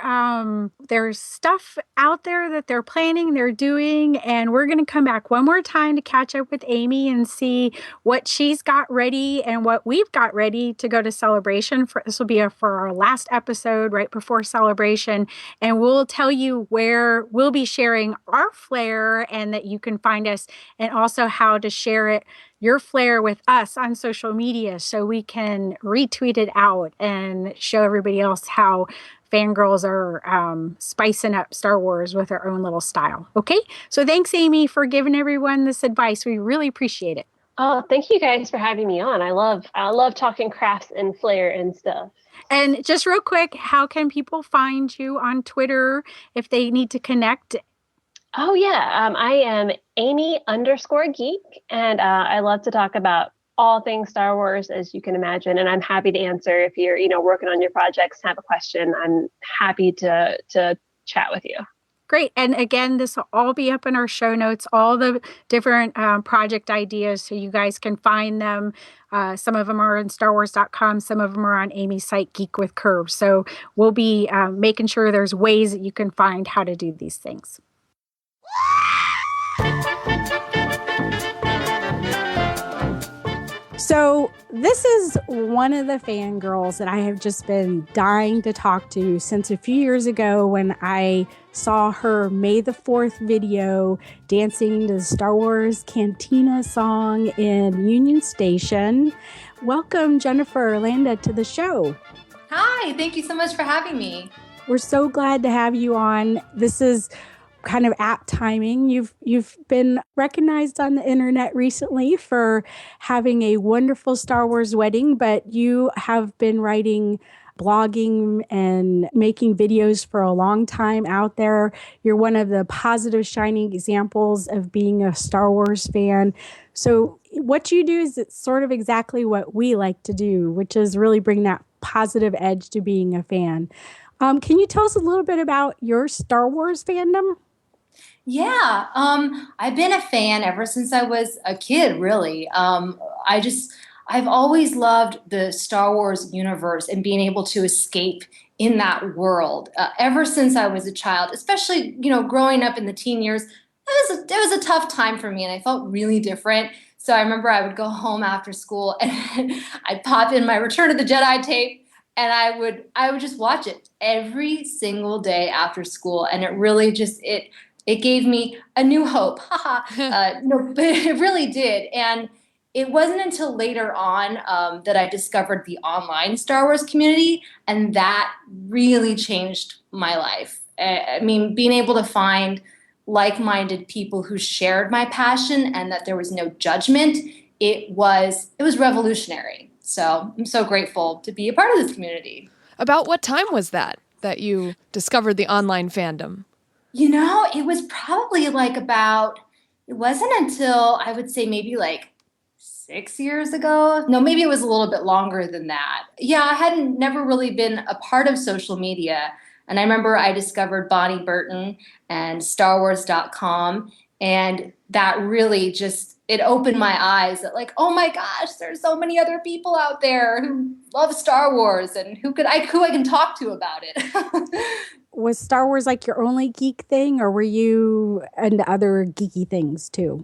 stuff out there that they're planning, they're doing, and we're going to come back one more time to catch up with Amy and see what she's got ready and what we've got ready to go to Celebration. This will be for our last episode right before Celebration, and we'll tell you where we'll be sharing our flair and that you can find us, and also how to share your flair with us on social media so we can retweet it out and show everybody else how fangirls are spicing up Star Wars with their own little style. Okay? So thanks, Amy, for giving everyone this advice. We really appreciate it. Oh, thank you guys for having me on. I love talking crafts and flair and stuff. And just real quick, how can people find you on Twitter if they need to connect? Oh, yeah. I am Amy_geek, and I love to talk about all things Star Wars, as you can imagine. And I'm happy to answer if you're, working on your projects and have a question. I'm happy to chat with you. Great. And again, this will all be up in our show notes, all the different project ideas, so you guys can find them. Some of them are on StarWars.com. Some of them are on Amy's site, Geek with Curves. So we'll be making sure there's ways that you can find how to do these things. So this is one of the fangirls that I have just been dying to talk to since a few years ago when I saw her May the 4th video dancing to the Star Wars Cantina song in Union Station. Welcome, Jennifer Landa, to the show. Hi, thank you so much for having me. We're so glad to have you on. This is kind of apt timing. You've been recognized on the internet recently for having a wonderful Star Wars wedding, but you have been writing, blogging, and making videos for a long time out there. You're one of the positive, shining examples of being a Star Wars fan. So what you do is it's sort of exactly what we like to do, which is really bring that positive edge to being a fan. Can you tell us a little bit about your Star Wars fandom? Yeah, I've been a fan ever since I was a kid, really. I've always loved the Star Wars universe and being able to escape in that world. Ever since I was a child, especially, growing up in the teen years, it was a tough time for me and I felt really different. So I remember I would go home after school and I'd pop in my Return of the Jedi tape and I would just watch it every single day after school. And it really just, it gave me a new hope. No, but it really did. And it wasn't until later on that I discovered the online Star Wars community, and that really changed my life. I mean, being able to find like-minded people who shared my passion and that there was no judgment, it was revolutionary. So I'm so grateful to be a part of this community. About what time was that you discovered the online fandom? It was probably it wasn't until I would say maybe 6 years ago. No, maybe it was a little bit longer than that. Yeah, I hadn't never really been a part of social media. And I remember I discovered Bonnie Burton and StarWars.com. And that really it opened my eyes that oh my gosh, there's so many other people out there who love Star Wars and who I can talk to about it. Was Star Wars your only geek thing, or were you into other geeky things too?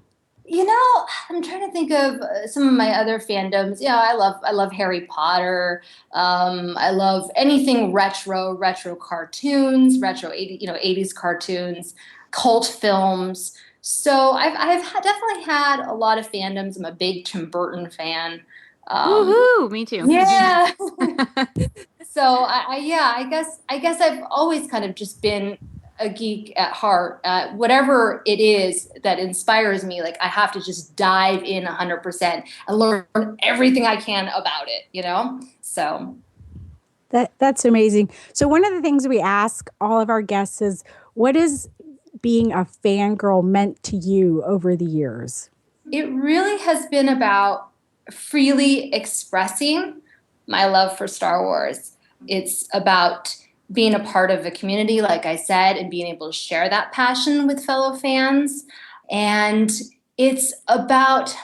I'm trying to think of some of my other fandoms. I love Harry Potter. I love anything retro cartoons, retro 80s cartoons, cult films. So I've definitely had a lot of fandoms. I'm a big Tim Burton fan. Woohoo! Me too. Yeah. So I guess I've always kind of just been a geek at heart. Whatever it is that inspires me, I have to just dive in 100% and learn everything I can about it. So that's amazing. So one of the things we ask all of our guests is, what is being a fangirl meant to you over the years? It really has been about freely expressing my love for Star Wars. It's about being a part of a community, like I said, and being able to share that passion with fellow fans. And it's about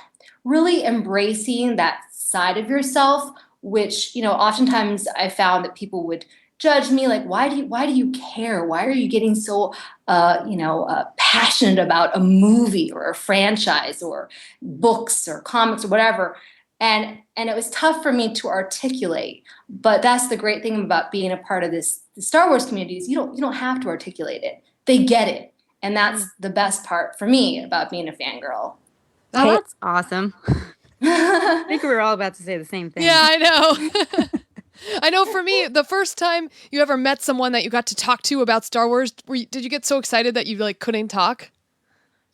really embracing that side of yourself, which, oftentimes I found that people would judge me, why do you care? Why are you getting so, passionate about a movie or a franchise or books or comics or whatever? And it was tough for me to articulate, but that's the great thing about being a part of the Star Wars community is you don't have to articulate it. They get it. And that's the best part for me about being a fangirl. Oh, that's awesome. I think we were all about to say the same thing. Yeah, I know. I know for me, the first time you ever met someone that you got to talk to about Star Wars, did you get so excited that you couldn't talk?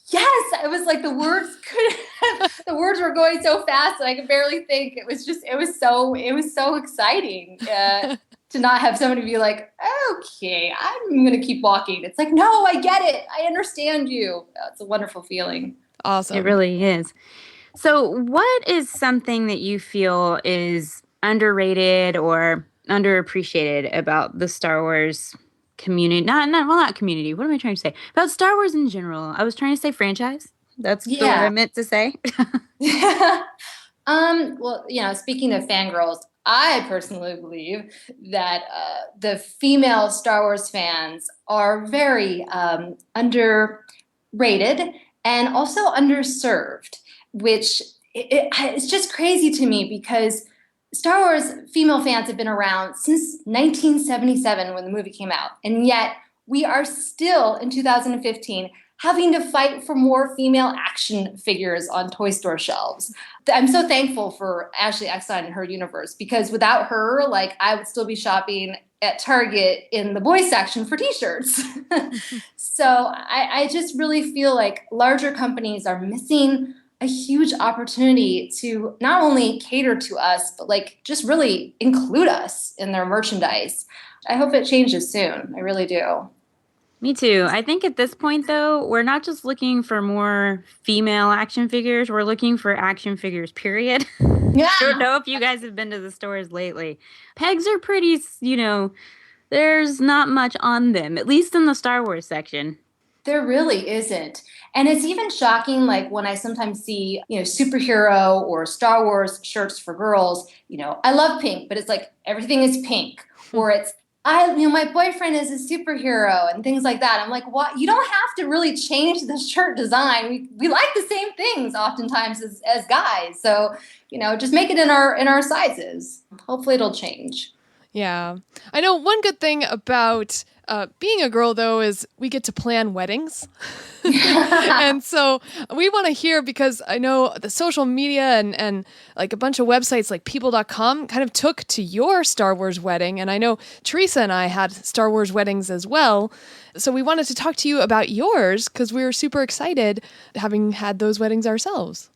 Yes, it was the words were going so fast that I could barely think. It was so exciting to not have somebody be okay, I'm going to keep walking. It's no, I get it. I understand you. It's a wonderful feeling. Awesome. It really is. So what is something that you feel is underrated or underappreciated about the Star Wars community? Not community. What am I trying to say? About Star Wars in general. I was trying to say franchise. That's the word I meant to say. Well, speaking of fangirls, I personally believe that the female Star Wars fans are very underrated and also underserved, which it's just crazy to me because Star Wars female fans have been around since 1977 when the movie came out. And yet we are still in 2015 having to fight for more female action figures on toy store shelves. I'm so thankful for Ashley Eckstein and her universe, because without her, like, I would still be shopping at Target in the boys section for t-shirts. So I just really feel like larger companies are missing a huge opportunity to not only cater to us, but like just really include us in their merchandise. I hope it changes soon. I really do. Me too. I think at this point, though, we're not just looking for more female action figures. We're looking for action figures, period. Yeah. I don't know if you guys have been to the stores lately. Pegs are pretty, there's not much on them, at least in the Star Wars section. There really isn't. And it's even shocking, like when I sometimes see, superhero or Star Wars shirts for girls, I love pink, but it's like everything is pink. Or it's, my boyfriend is a superhero and things like that. I'm like, what? You don't have to really change the shirt design. We like the same things oftentimes as guys. So, just make it in our sizes. Hopefully it'll change. Yeah. I know one good thing about being a girl, though, is we get to plan weddings. And so we want to hear, because I know the social media and like a bunch of websites like people.com kind of took to your Star Wars wedding. And I know Teresa and I had Star Wars weddings as well. So we wanted to talk to you about yours because we were super excited having had those weddings ourselves.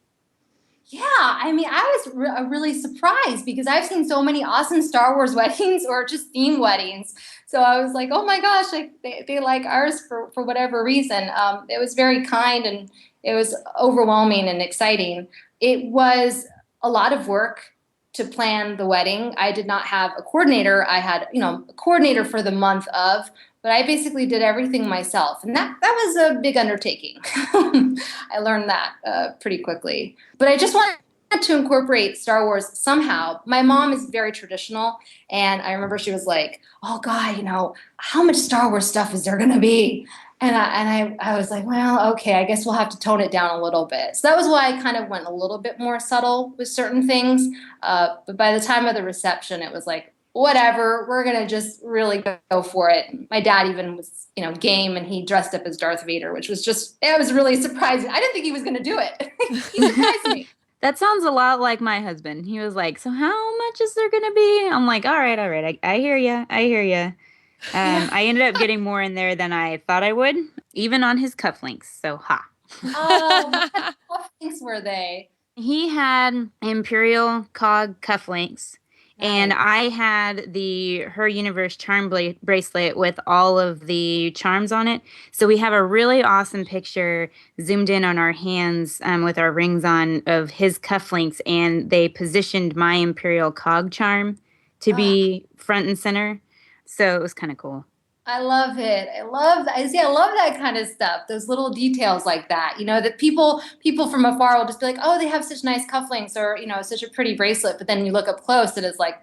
Yeah, I mean, I was really surprised because I've seen so many awesome Star Wars weddings or just theme weddings. So I was like, oh my gosh, like they like ours for whatever reason. It was very kind and it was overwhelming and exciting. It was a lot of work to plan the wedding. I did not have a coordinator. I had, a coordinator for the month of, but I basically did everything myself. And that was a big undertaking. I learned that pretty quickly. But I just wanted to incorporate Star Wars somehow. My mom is very traditional. And I remember she was like, oh, God, how much Star Wars stuff is there going to be? And I was like, well, okay, I guess we'll have to tone it down a little bit. So that was why I kind of went a little bit more subtle with certain things. But by the time of the reception, it was like, whatever, we're going to just really go for it. My dad even was, game, and he dressed up as Darth Vader, which was it was really surprising. I didn't think he was going to do it. He surprised me. That sounds a lot like my husband. He was like, so how much is there going to be? I'm like, all right. I hear you. I ended up getting more in there than I thought I would, even on his cufflinks. So, ha. Oh, what cufflinks were they? He had Imperial Cog cufflinks. And I had the Her Universe charm bracelet with all of the charms on it. So we have a really awesome picture zoomed in on our hands with our rings on of his cufflinks. And they positioned my Imperial Cog charm to be front and center. So it was kind of cool. I love it. I love that. I love that kind of stuff. Those little details like that, that people from afar will just be like, oh, they have such nice cufflinks or, such a pretty bracelet. But then you look up close and it's like,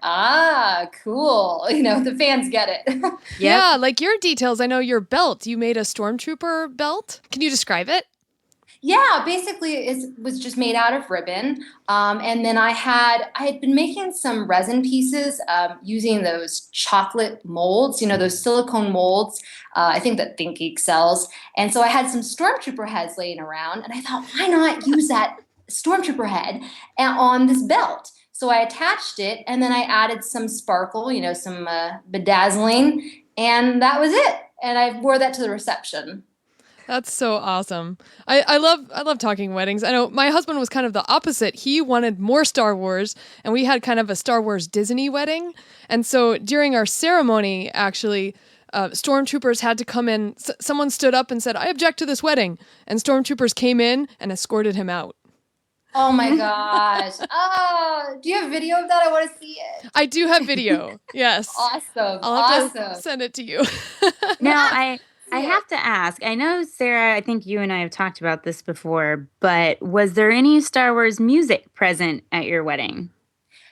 cool. The fans get it. Yeah. Like your details. I know your belt, you made a Stormtrooper belt. Can you describe it? Yeah, basically it was just made out of ribbon. And then I had been making some resin pieces using those chocolate molds, those silicone molds. I think that ThinkGeek sells. And so I had some Stormtrooper heads laying around and I thought, why not use that Stormtrooper head on this belt? So I attached it and then I added some sparkle, some bedazzling, and that was it. And I wore that to the reception. That's so awesome. I love talking weddings. I know my husband was kind of the opposite. He wanted more Star Wars, and we had kind of a Star Wars Disney wedding. And so during our ceremony, actually, stormtroopers had to come in. Someone stood up and said, I object to this wedding. And stormtroopers came in and escorted him out. Oh my gosh. Do you have video of that? I want to see it. I do have video. Yes. Awesome. I'll have to send it to you. Now, I have to ask, I know, Sarah, I think you and I have talked about this before, but was there any Star Wars music present at your wedding?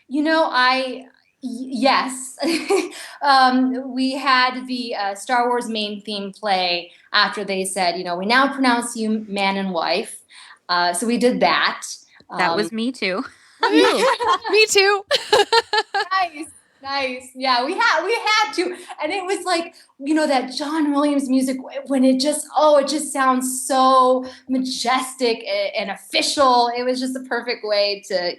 Yes. We had the Star Wars main theme play after they said, we now pronounce you man and wife. So we did that. That was me too. Me too. Nice. Yeah, we had to. And it was like, that John Williams music when it just sounds so majestic and official. It was just the perfect way to,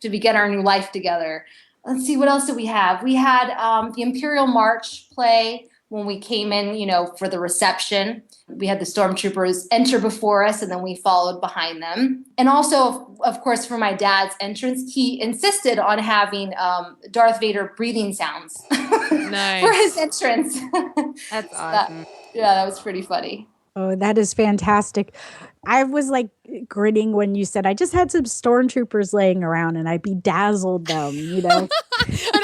to begin our new life together. Let's see, what else did we have? We had the Imperial March play when we came in, for the reception. We had the stormtroopers enter before us, and then we followed behind them. And also, of course, for my dad's entrance, he insisted on having Darth Vader breathing sounds for his entrance. That's awesome. That was pretty funny. Oh, that is fantastic. I was like grinning when you said, I just had some stormtroopers laying around and I bedazzled them, I know,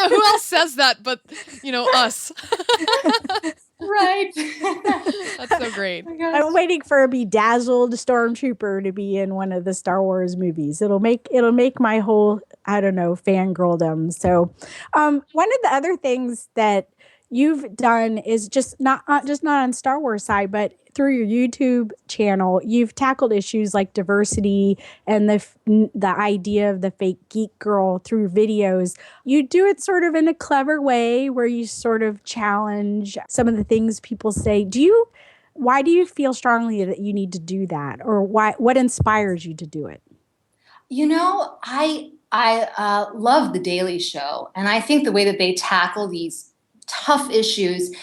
who else says that but, us. Right. That's so great. I'm waiting for a bedazzled stormtrooper to be in one of the Star Wars movies. It'll make my whole, fangirldom. So one of the other things that you've done is just not on Star Wars side, but through your YouTube channel, you've tackled issues like diversity and the idea of the fake geek girl through videos. You do it sort of in a clever way where you sort of challenge some of the things people say. Why do you feel strongly that you need to do that, or what inspires you to do it? I love The Daily Show, and I think the way that they tackle these tough issues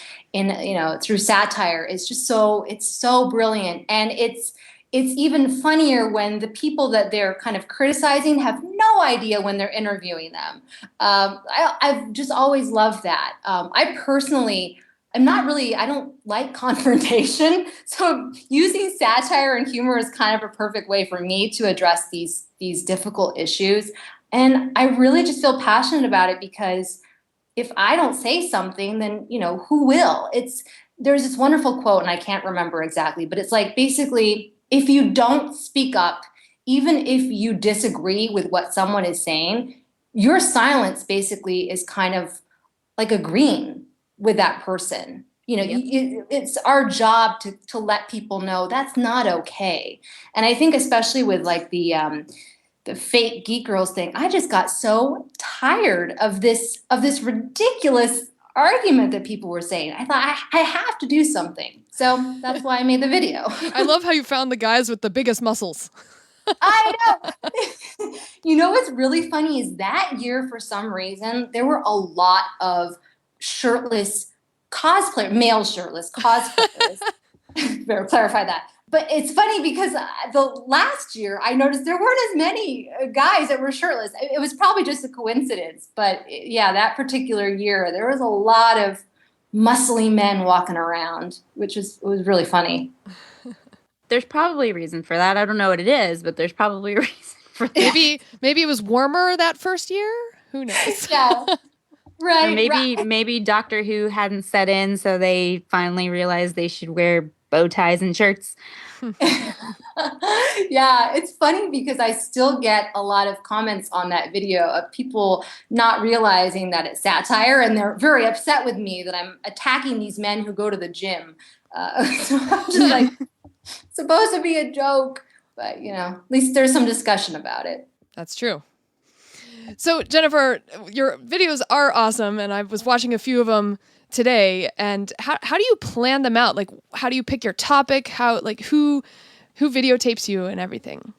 through satire is just it's so brilliant. And it's even funnier when the people that they're kind of criticizing have no idea when they're interviewing them. I've just always loved that. I personally I don't like confrontation. So using satire and humor is kind of a perfect way for me to address these difficult issues. And I really just feel passionate about it because if I don't say something, then, who will? There's this wonderful quote, and I can't remember exactly, but it's like, basically, if you don't speak up, even if you disagree with what someone is saying, your silence basically is kind of like agreeing with that person. It's our job to let people know that's not okay. And I think especially with like the fake geek girls thing, I just got so tired of this ridiculous argument that people were saying. I thought I have to do something. So that's why I made the video. I love how you found the guys with the biggest muscles. I know. What's really funny is that year, for some reason, there were a lot of male shirtless cosplayers. Better clarify that. But it's funny because the last year I noticed there weren't as many guys that were shirtless. It was probably just a coincidence. But that particular year, there was a lot of muscly men walking around, it was really funny. There's probably a reason for that. I don't know what it is, but there's probably a reason for that. Maybe it was warmer that first year. Who knows? Yeah. Right. Or maybe Doctor Who hadn't set in, so they finally realized they should wear bow ties and shirts. Yeah, it's funny because I still get a lot of comments on that video of people not realizing that it's satire, and they're very upset with me that I'm attacking these men who go to the gym. So I'm just like, it's supposed to be a joke, but at least there's some discussion about it. That's true. So Jennifer, your videos are awesome, and I was watching a few of them today. And how do you plan them out? Like, how do you pick your topic? Who videotapes you and everything?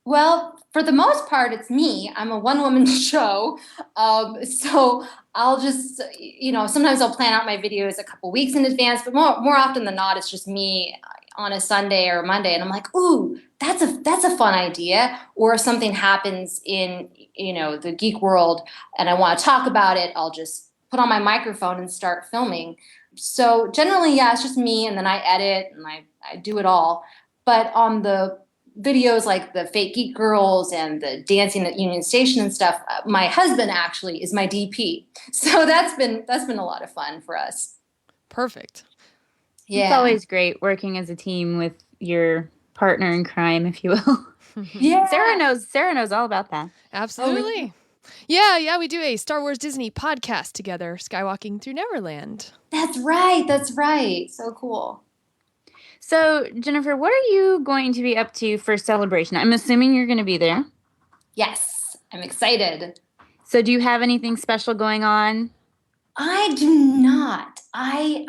Well, for the most part, it's me. I'm a one-woman show. So I'll just, sometimes I'll plan out my videos a couple weeks in advance, but more often than not, it's just me on a Sunday or a Monday. And I'm like, ooh, that's a fun idea. Or if something happens in, the geek world and I want to talk about it, I'll just put on my microphone and start filming. So generally, it's just me, and then I edit and I do it all. But on the videos like the fake geek girls and the dancing at Union Station and stuff, my husband actually is my DP. So that's been a lot of fun for us. Perfect. Yeah. It's always great working as a team with your partner in crime, if you will. Yeah. Sarah knows all about that. Absolutely. Yeah, we do a Star Wars Disney podcast together, Skywalking Through Neverland. That's right. So cool. So, Jennifer, what are you going to be up to for Celebration? I'm assuming you're going to be there. Yes, I'm excited. So, do you have anything special going on? I do not. I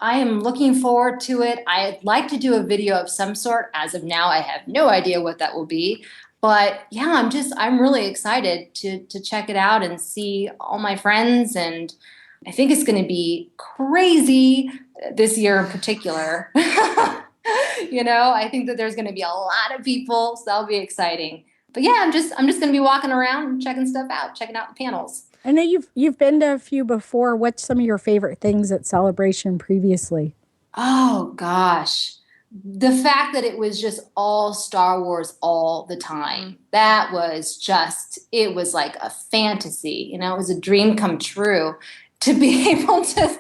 am looking forward to it. I'd like to do a video of some sort. As of now, I have no idea what that will be. But yeah, I'm really excited to check it out and see all my friends. And I think it's going to be crazy this year in particular. I think that there's going to be a lot of people, so that'll be exciting. But yeah, I'm just going to be walking around and checking stuff out, checking out the panels. I know you've been to a few before. What's some of your favorite things at Celebration previously? Oh gosh. The fact that it was just all Star Wars all the time. That was it was like a fantasy, it was a dream come true to be able to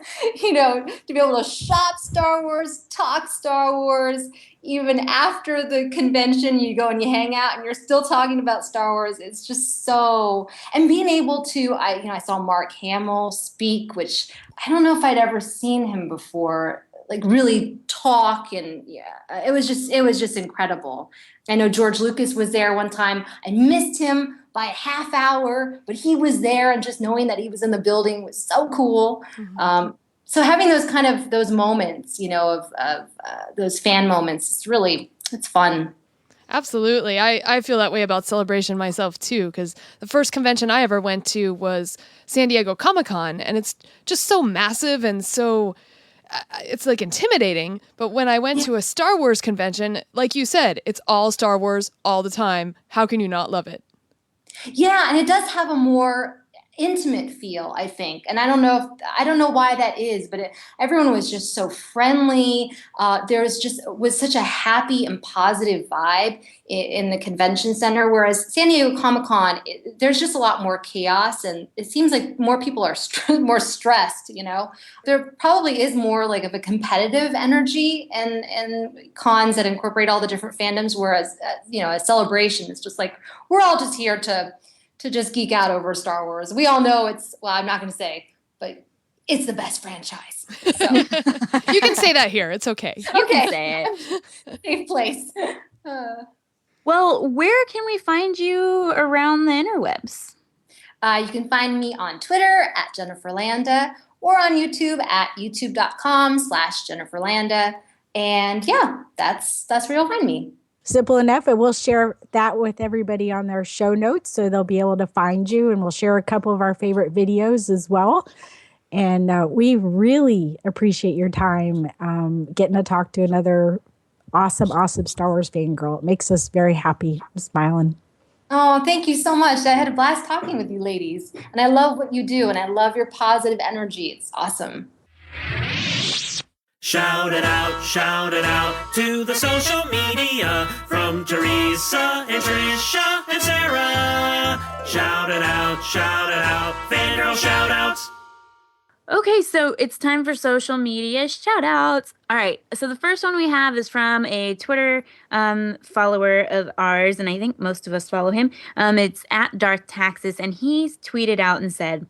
shop Star Wars, talk Star Wars. Even after the convention, you go and you hang out and you're still talking about Star Wars. It's just so, and being able to, I saw Mark Hamill speak, which I don't know if I'd ever seen him before, like really talk. And it was just incredible. I know George Lucas was there one time. I missed him by a half hour, but he was there, and just knowing that he was in the building was so cool. Mm-hmm. So having those moments, of those fan moments, it's fun. Absolutely. I feel that way about Celebration myself too, because the first convention I ever went to was San Diego Comic-Con, and it's just so massive and so it's like intimidating. But when I went to a Star Wars convention, like you said, it's all Star Wars all the time. How can you not love it? Yeah, and it does have a more intimate feel, I think. And I don't know why that is, but everyone was just so friendly. There was such a happy and positive vibe in the convention center, whereas San Diego Comic-Con, there's just a lot more chaos, and it seems like more people are more stressed, There probably is more like of a competitive energy and cons that incorporate all the different fandoms, whereas, a Celebration, it's just like, we're all just here to just geek out over Star Wars. We all know I'm not going to say, but it's the best franchise. So. You can say that here. It's okay. You can say it. Safe place. Well, where can we find you around the interwebs? You can find me on Twitter at Jennifer Landa, or on YouTube at youtube.com/Jennifer Landa. And yeah, that's where you'll find me. Simple enough. And we'll share that with everybody on their show notes, so they'll be able to find you. And we'll share a couple of our favorite videos as well. And we really appreciate your time getting to talk to another awesome Star Wars fangirl. It makes us very happy. I'm smiling. Oh, thank you so much. I had a blast talking with you ladies. And I love what you do. And I love your positive energy. It's awesome. Shout it out to the social media from Teresa and Tricia and Sarah. Shout it out, fangirl shout outs. Okay, so it's time for social media shout outs. All right, so the first one we have is from a Twitter follower of ours, and I think most of us follow him. It's at Darth Taxis, and he's tweeted out and said,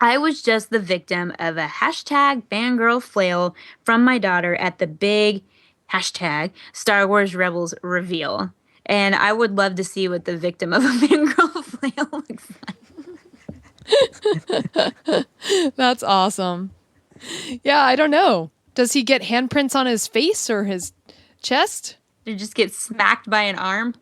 I was just the victim of a #fangirl flail from my daughter at the big #Star Wars Rebels reveal. And I would love to see what the victim of a fangirl flail looks like. That's awesome. Yeah, I don't know. Does he get handprints on his face or his chest? Did he just get smacked by an arm?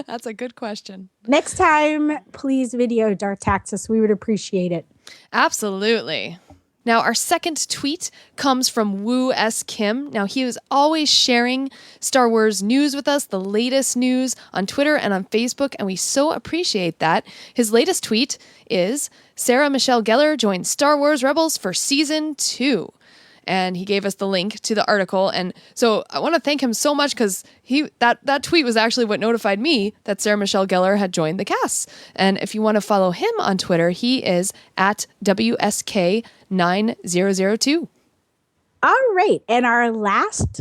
That's a good question. Next time, please video Darth Taxis. We would appreciate it. Absolutely. Now, our second tweet comes from Woo S. Kim. Now, he is always sharing Star Wars news with us, the latest news on Twitter and on Facebook, and we so appreciate that. His latest tweet is, Sarah Michelle Gellar joined Star Wars Rebels for Season 2. And he gave us the link to the article. And so I want to thank him so much, because that tweet was actually what notified me that Sarah Michelle Gellar had joined the cast. And if you want to follow him on Twitter, he is at WSK9002. All right. And our last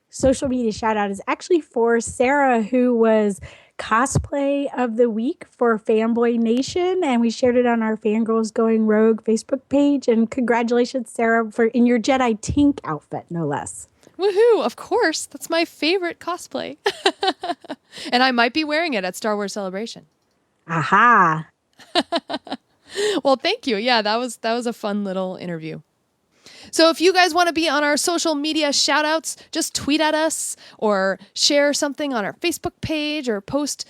social media shout out is actually for Sarah, who was cosplay of the week for Fanboy Nation, and we shared it on our Fangirls Going Rogue Facebook page. And congratulations, Sarah, for in your Jedi Tink outfit, no less. Woohoo! Of course, that's my favorite cosplay, and I might be wearing it at Star Wars Celebration. Aha! Well, thank you. Yeah, that was a fun little interview. So if you guys want to be on our social media shout-outs, just tweet at us or share something on our Facebook page or post.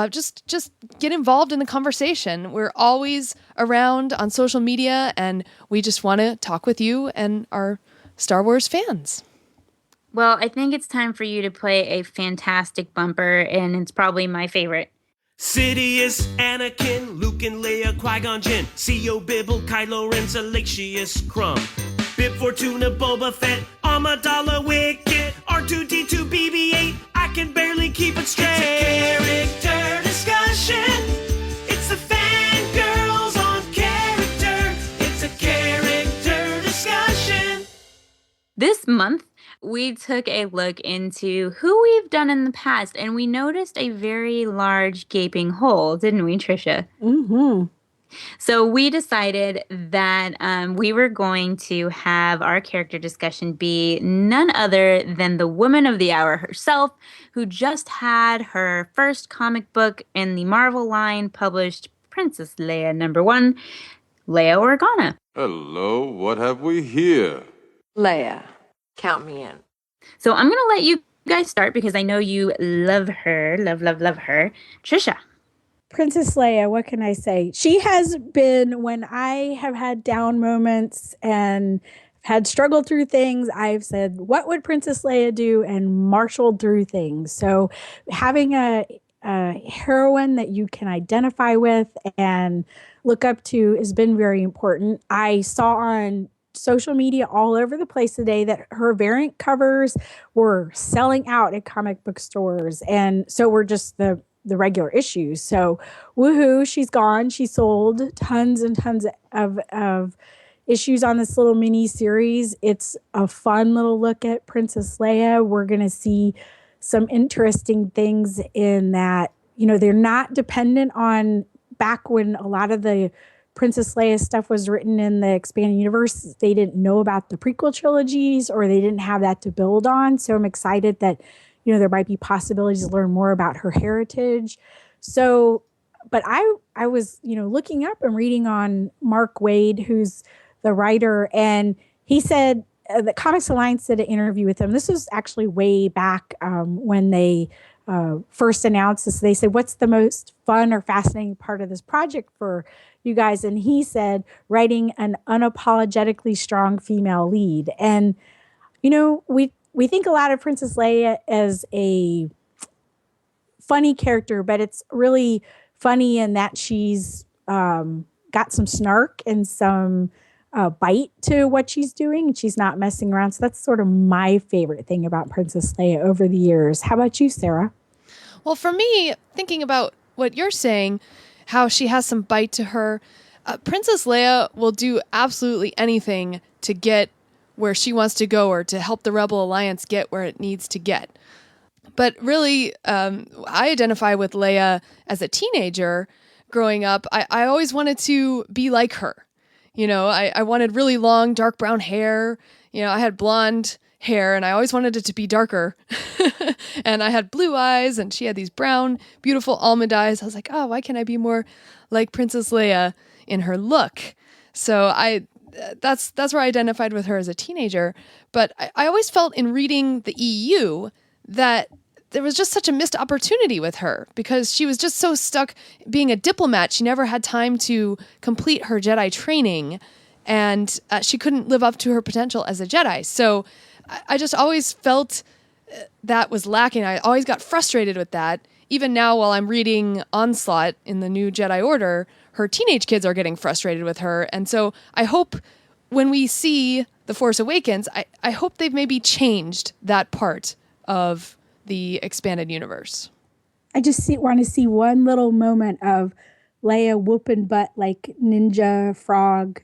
Just get involved in the conversation. We're always around on social media, and we just want to talk with you and our Star Wars fans. Well, I think it's time for you to play a fantastic bumper, and it's probably my favorite. Sidious, Anakin, Luke and Leia, Qui-Gon Jinn, C.O. Bibble, Kylo Ren, Salacious Crumb, Bib Fortuna, Boba Fett, Amidala, Wicket, R2-D2, BB-8, I can barely keep it straight. It's a character discussion. It's the Fangirls on character. It's a character discussion. This month, we took a look into who we've done in the past, and we noticed a very large gaping hole, didn't we, Tricia? Mm-hmm. So we decided that we were going to have our character discussion be none other than the woman of the hour herself, who just had her first comic book in the Marvel line published, Princess Leia #1, Leia Organa. Hello, what have we here? Leia, count me in. So I'm going to let you guys start because I know you love her, love her. Tricia. Princess Leia, what can I say? She has been, when I have had down moments and had struggled through things, I've said, what would Princess Leia do? And marshaled through things. So having a heroine that you can identify with and look up to has been very important. I saw on social media all over the place today that her variant covers were selling out at comic book stores. And so were just the regular issues. So woohoo, she's gone. She sold tons and tons of issues on this little mini series. It's a fun little look at Princess Leia. We're going to see some interesting things in that, you know, they're not dependent on back when a lot of the Princess Leia stuff was written in the expanded universe. They didn't know about the prequel trilogies, or they didn't have that to build on. So I'm excited that, you know, there might be possibilities to learn more about her heritage. So, but I was, you know, looking up and reading on Mark Waid, who's the writer, and he said the Comics Alliance did an interview with him. This was actually way back when they first announced this. They said, what's the most fun or fascinating part of this project for you guys? And he said, writing an unapologetically strong female lead. And, you know, we think a lot of Princess Leia as a funny character, but it's really funny in that she's got some snark and some bite to what she's doing, and she's not messing around. So that's sort of my favorite thing about Princess Leia over the years. How about you, Sarah? Well, for me, thinking about what you're saying, how she has some bite to her, Princess Leia will do absolutely anything to get where she wants to go or to help the Rebel Alliance get where it needs to get. But really, I identify with Leia as a teenager growing up. I always wanted to be like her. You know, I wanted really long, dark brown hair. You know, I had blonde hair and I always wanted it to be darker. And I had blue eyes and she had these brown, beautiful almond eyes. I was like, oh, why can't I be more like Princess Leia in her look? So that's where I identified with her as a teenager. But I always felt in reading the EU that there was just such a missed opportunity with her because she was just so stuck being a diplomat. She never had time to complete her Jedi training, and she couldn't live up to her potential as a Jedi. So I just always felt that was lacking. I always got frustrated with that. Even now, while I'm reading Onslaught in the new Jedi Order, her teenage kids are getting frustrated with her. And so I hope when we see The Force Awakens, I hope they've maybe changed that part of the expanded universe. I just want to see one little moment of Leia whooping butt like Ninja Frog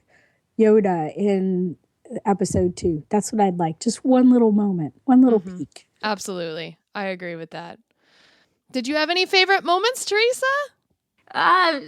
Yoda in episode 2. That's what I'd like. Just one little moment, one little peek. Absolutely. I agree with that. Did you have any favorite moments, Teresa? I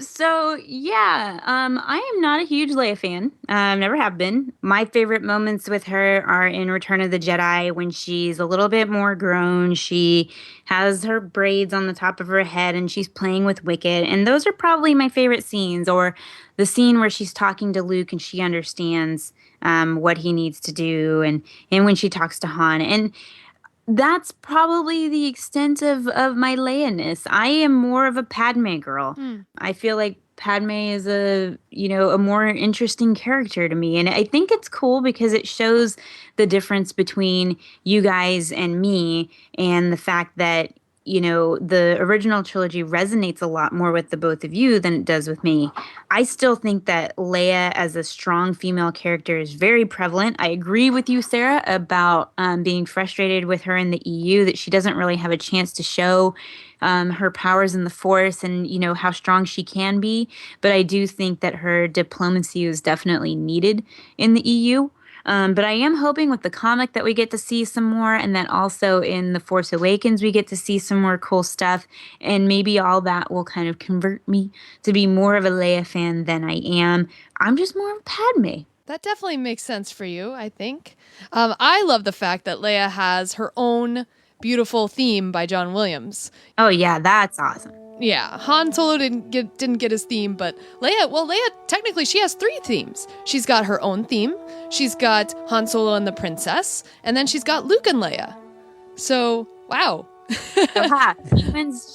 am not a huge Leia fan. Never have been. My favorite moments with her are in Return of the Jedi when she's a little bit more grown. She has her braids on the top of her head and she's playing with Wicket. And those are probably my favorite scenes. Or the scene where she's talking to Luke and she understands what he needs to do. And when she talks to Han. And that's probably the extent of my Leia-ness. I am more of a Padme girl. I feel like Padme is a more interesting character to me. And I think it's cool because it shows the difference between you guys and me and the fact that, the original trilogy resonates a lot more with the both of you than it does with me. I still think that Leia as a strong female character is very prevalent. I agree with you, Sarah, about being frustrated with her in the EU, that she doesn't really have a chance to show her powers in the Force and, how strong she can be. But I do think that her diplomacy is definitely needed in the EU. But I am hoping with the comic that we get to see some more, and then also in The Force Awakens we get to see some more cool stuff, and maybe all that will kind of convert me to be more of a Leia fan than I am. I'm just more of a Padme. That definitely makes sense for you, I think. I love the fact that Leia has her own beautiful theme by John Williams. Oh yeah, that's awesome. Yeah, Han Solo didn't get his theme, but Leia, technically she has 3 themes. She's got her own theme, she's got Han Solo and the Princess, and then she's got Luke and Leia. So, wow.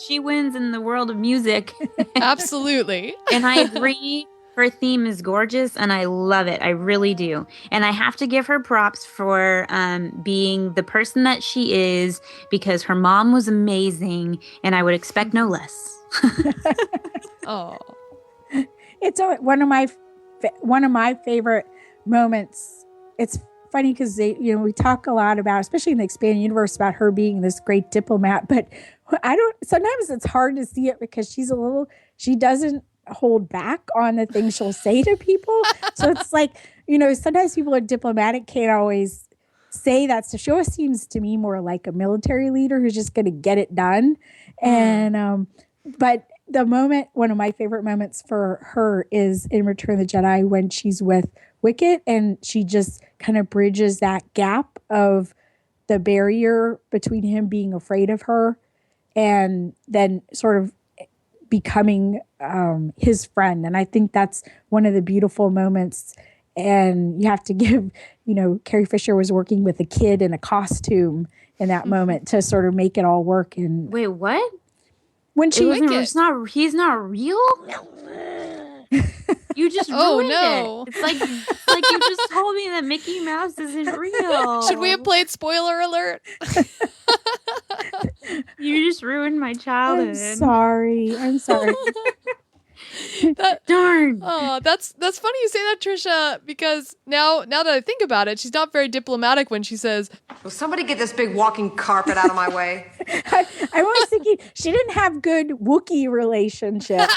She wins in the world of music. Absolutely. And I agree. Her theme is gorgeous, and I love it. I really do. And I have to give her props for being the person that she is, because her mom was amazing, and I would expect no less. Oh, it's one of my favorite moments. It's funny because we talk a lot about, especially in the expanded universe, about her being this great diplomat, but sometimes it's hard to see it because she doesn't hold back on the things she'll say to people. So it's like, sometimes people are diplomatic, can't always say that stuff. She always seems to me more like a military leader who's just going to get it done. And, but one of my favorite moments for her is in Return of the Jedi when she's with Wicket and she just kind of bridges that gap of the barrier between him being afraid of her and then sort of becoming his friend. And I think that's one of the beautiful moments. And you have to give, Carrie Fisher was working with a kid in a costume in that moment to sort of make it all work. And wait, what? When she he's not real? You just ruined it. It's like you just told me that Mickey Mouse isn't real. Should we have played spoiler alert? You just ruined my childhood. I'm sorry. Darn. Oh, that's funny you say that, Tricia, because now that I think about it, she's not very diplomatic when she says, "Will somebody get this big walking carpet out of my way?" I was thinking she didn't have good Wookiee relationship.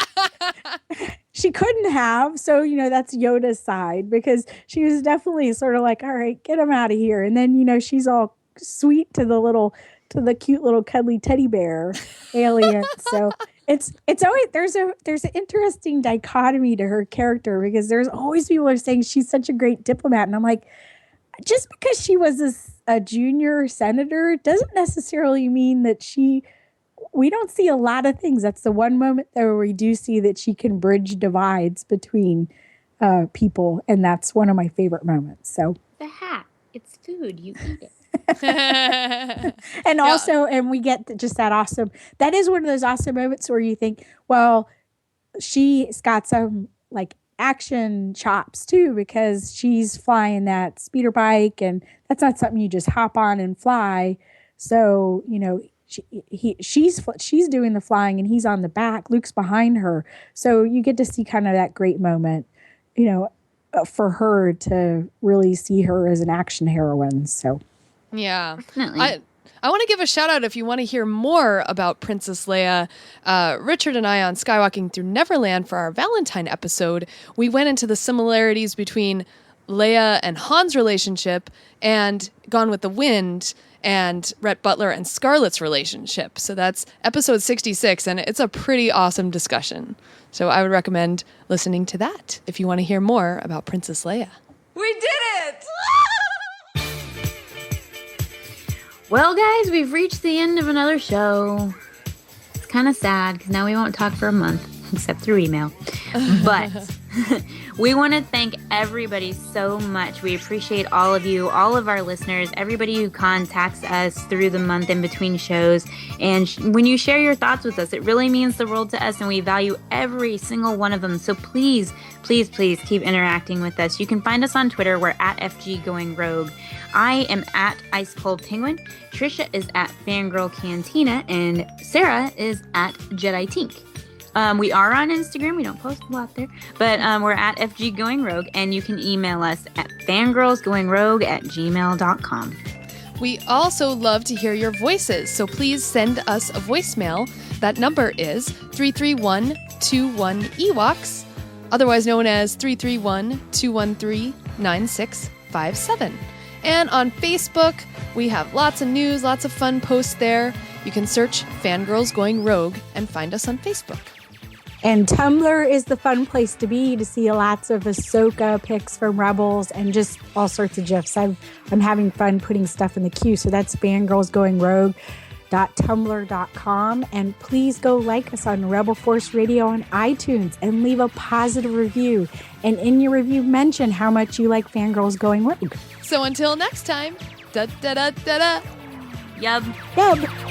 She couldn't have. So, that's Yoda's side, because she was definitely sort of like, all right, get him out of here. And then, she's all sweet to the cute little cuddly teddy bear alien. So it's always, there's an interesting dichotomy to her character, because there's always people are saying she's such a great diplomat. And I'm like, just because she was a junior senator doesn't necessarily mean that we don't see a lot of things. That's the one moment there where we do see that she can bridge divides between people. And that's one of my favorite moments. So the hat, it's food. You eat it. And also, and we get just that is one of those awesome moments where you think, well, she's got some like action chops too, because she's flying that speeder bike, and that's not something you just hop on and fly. So, she's doing the flying and he's on the back, Luke's behind her. So you get to see kind of that great moment, for her to really see her as an action heroine. So yeah, definitely. I want to give a shout out if you want to hear more about Princess Leia. Richard and I on Skywalking Through Neverland for our Valentine episode, we went into the similarities between Leia and Han's relationship and Gone with the Wind and Rhett Butler and Scarlett's relationship. So that's episode 66, and it's a pretty awesome discussion. So I would recommend listening to that if you want to hear more about Princess Leia. We did it! Well, guys, we've reached the end of another show. It's kind of sad because now we won't talk for a month, except through email. But we want to thank everybody so much. We appreciate all of you, all of our listeners, everybody who contacts us through the month in between shows. And when you share your thoughts with us, it really means the world to us, and we value every single one of them. So please, please, please keep interacting with us. You can find us on Twitter. We're at FG Going Rogue. I am at Ice Cold Penguin. Tricia is at Fangirl Cantina, and Sarah is at Jedi Tink. We are on Instagram. We don't post a lot there, but we're at FG Going Rogue, and you can email us at fangirlsgoingrogue@gmail.com. We also love to hear your voices, so please send us a voicemail. That number is 331-21-EWOKS, otherwise known as 331-213-9657. And on Facebook, we have lots of news, lots of fun posts there. You can search Fangirls Going Rogue and find us on Facebook. And Tumblr is the fun place to be to see lots of Ahsoka pics from Rebels and just all sorts of GIFs. I'm having fun putting stuff in the queue. So that's fangirlsgoingrogue.tumblr.com. And please go like us on Rebel Force Radio on iTunes and leave a positive review. And in your review, mention how much you like Fangirls Going Rogue. So until next time, da-da-da-da-da. Yub. Yub.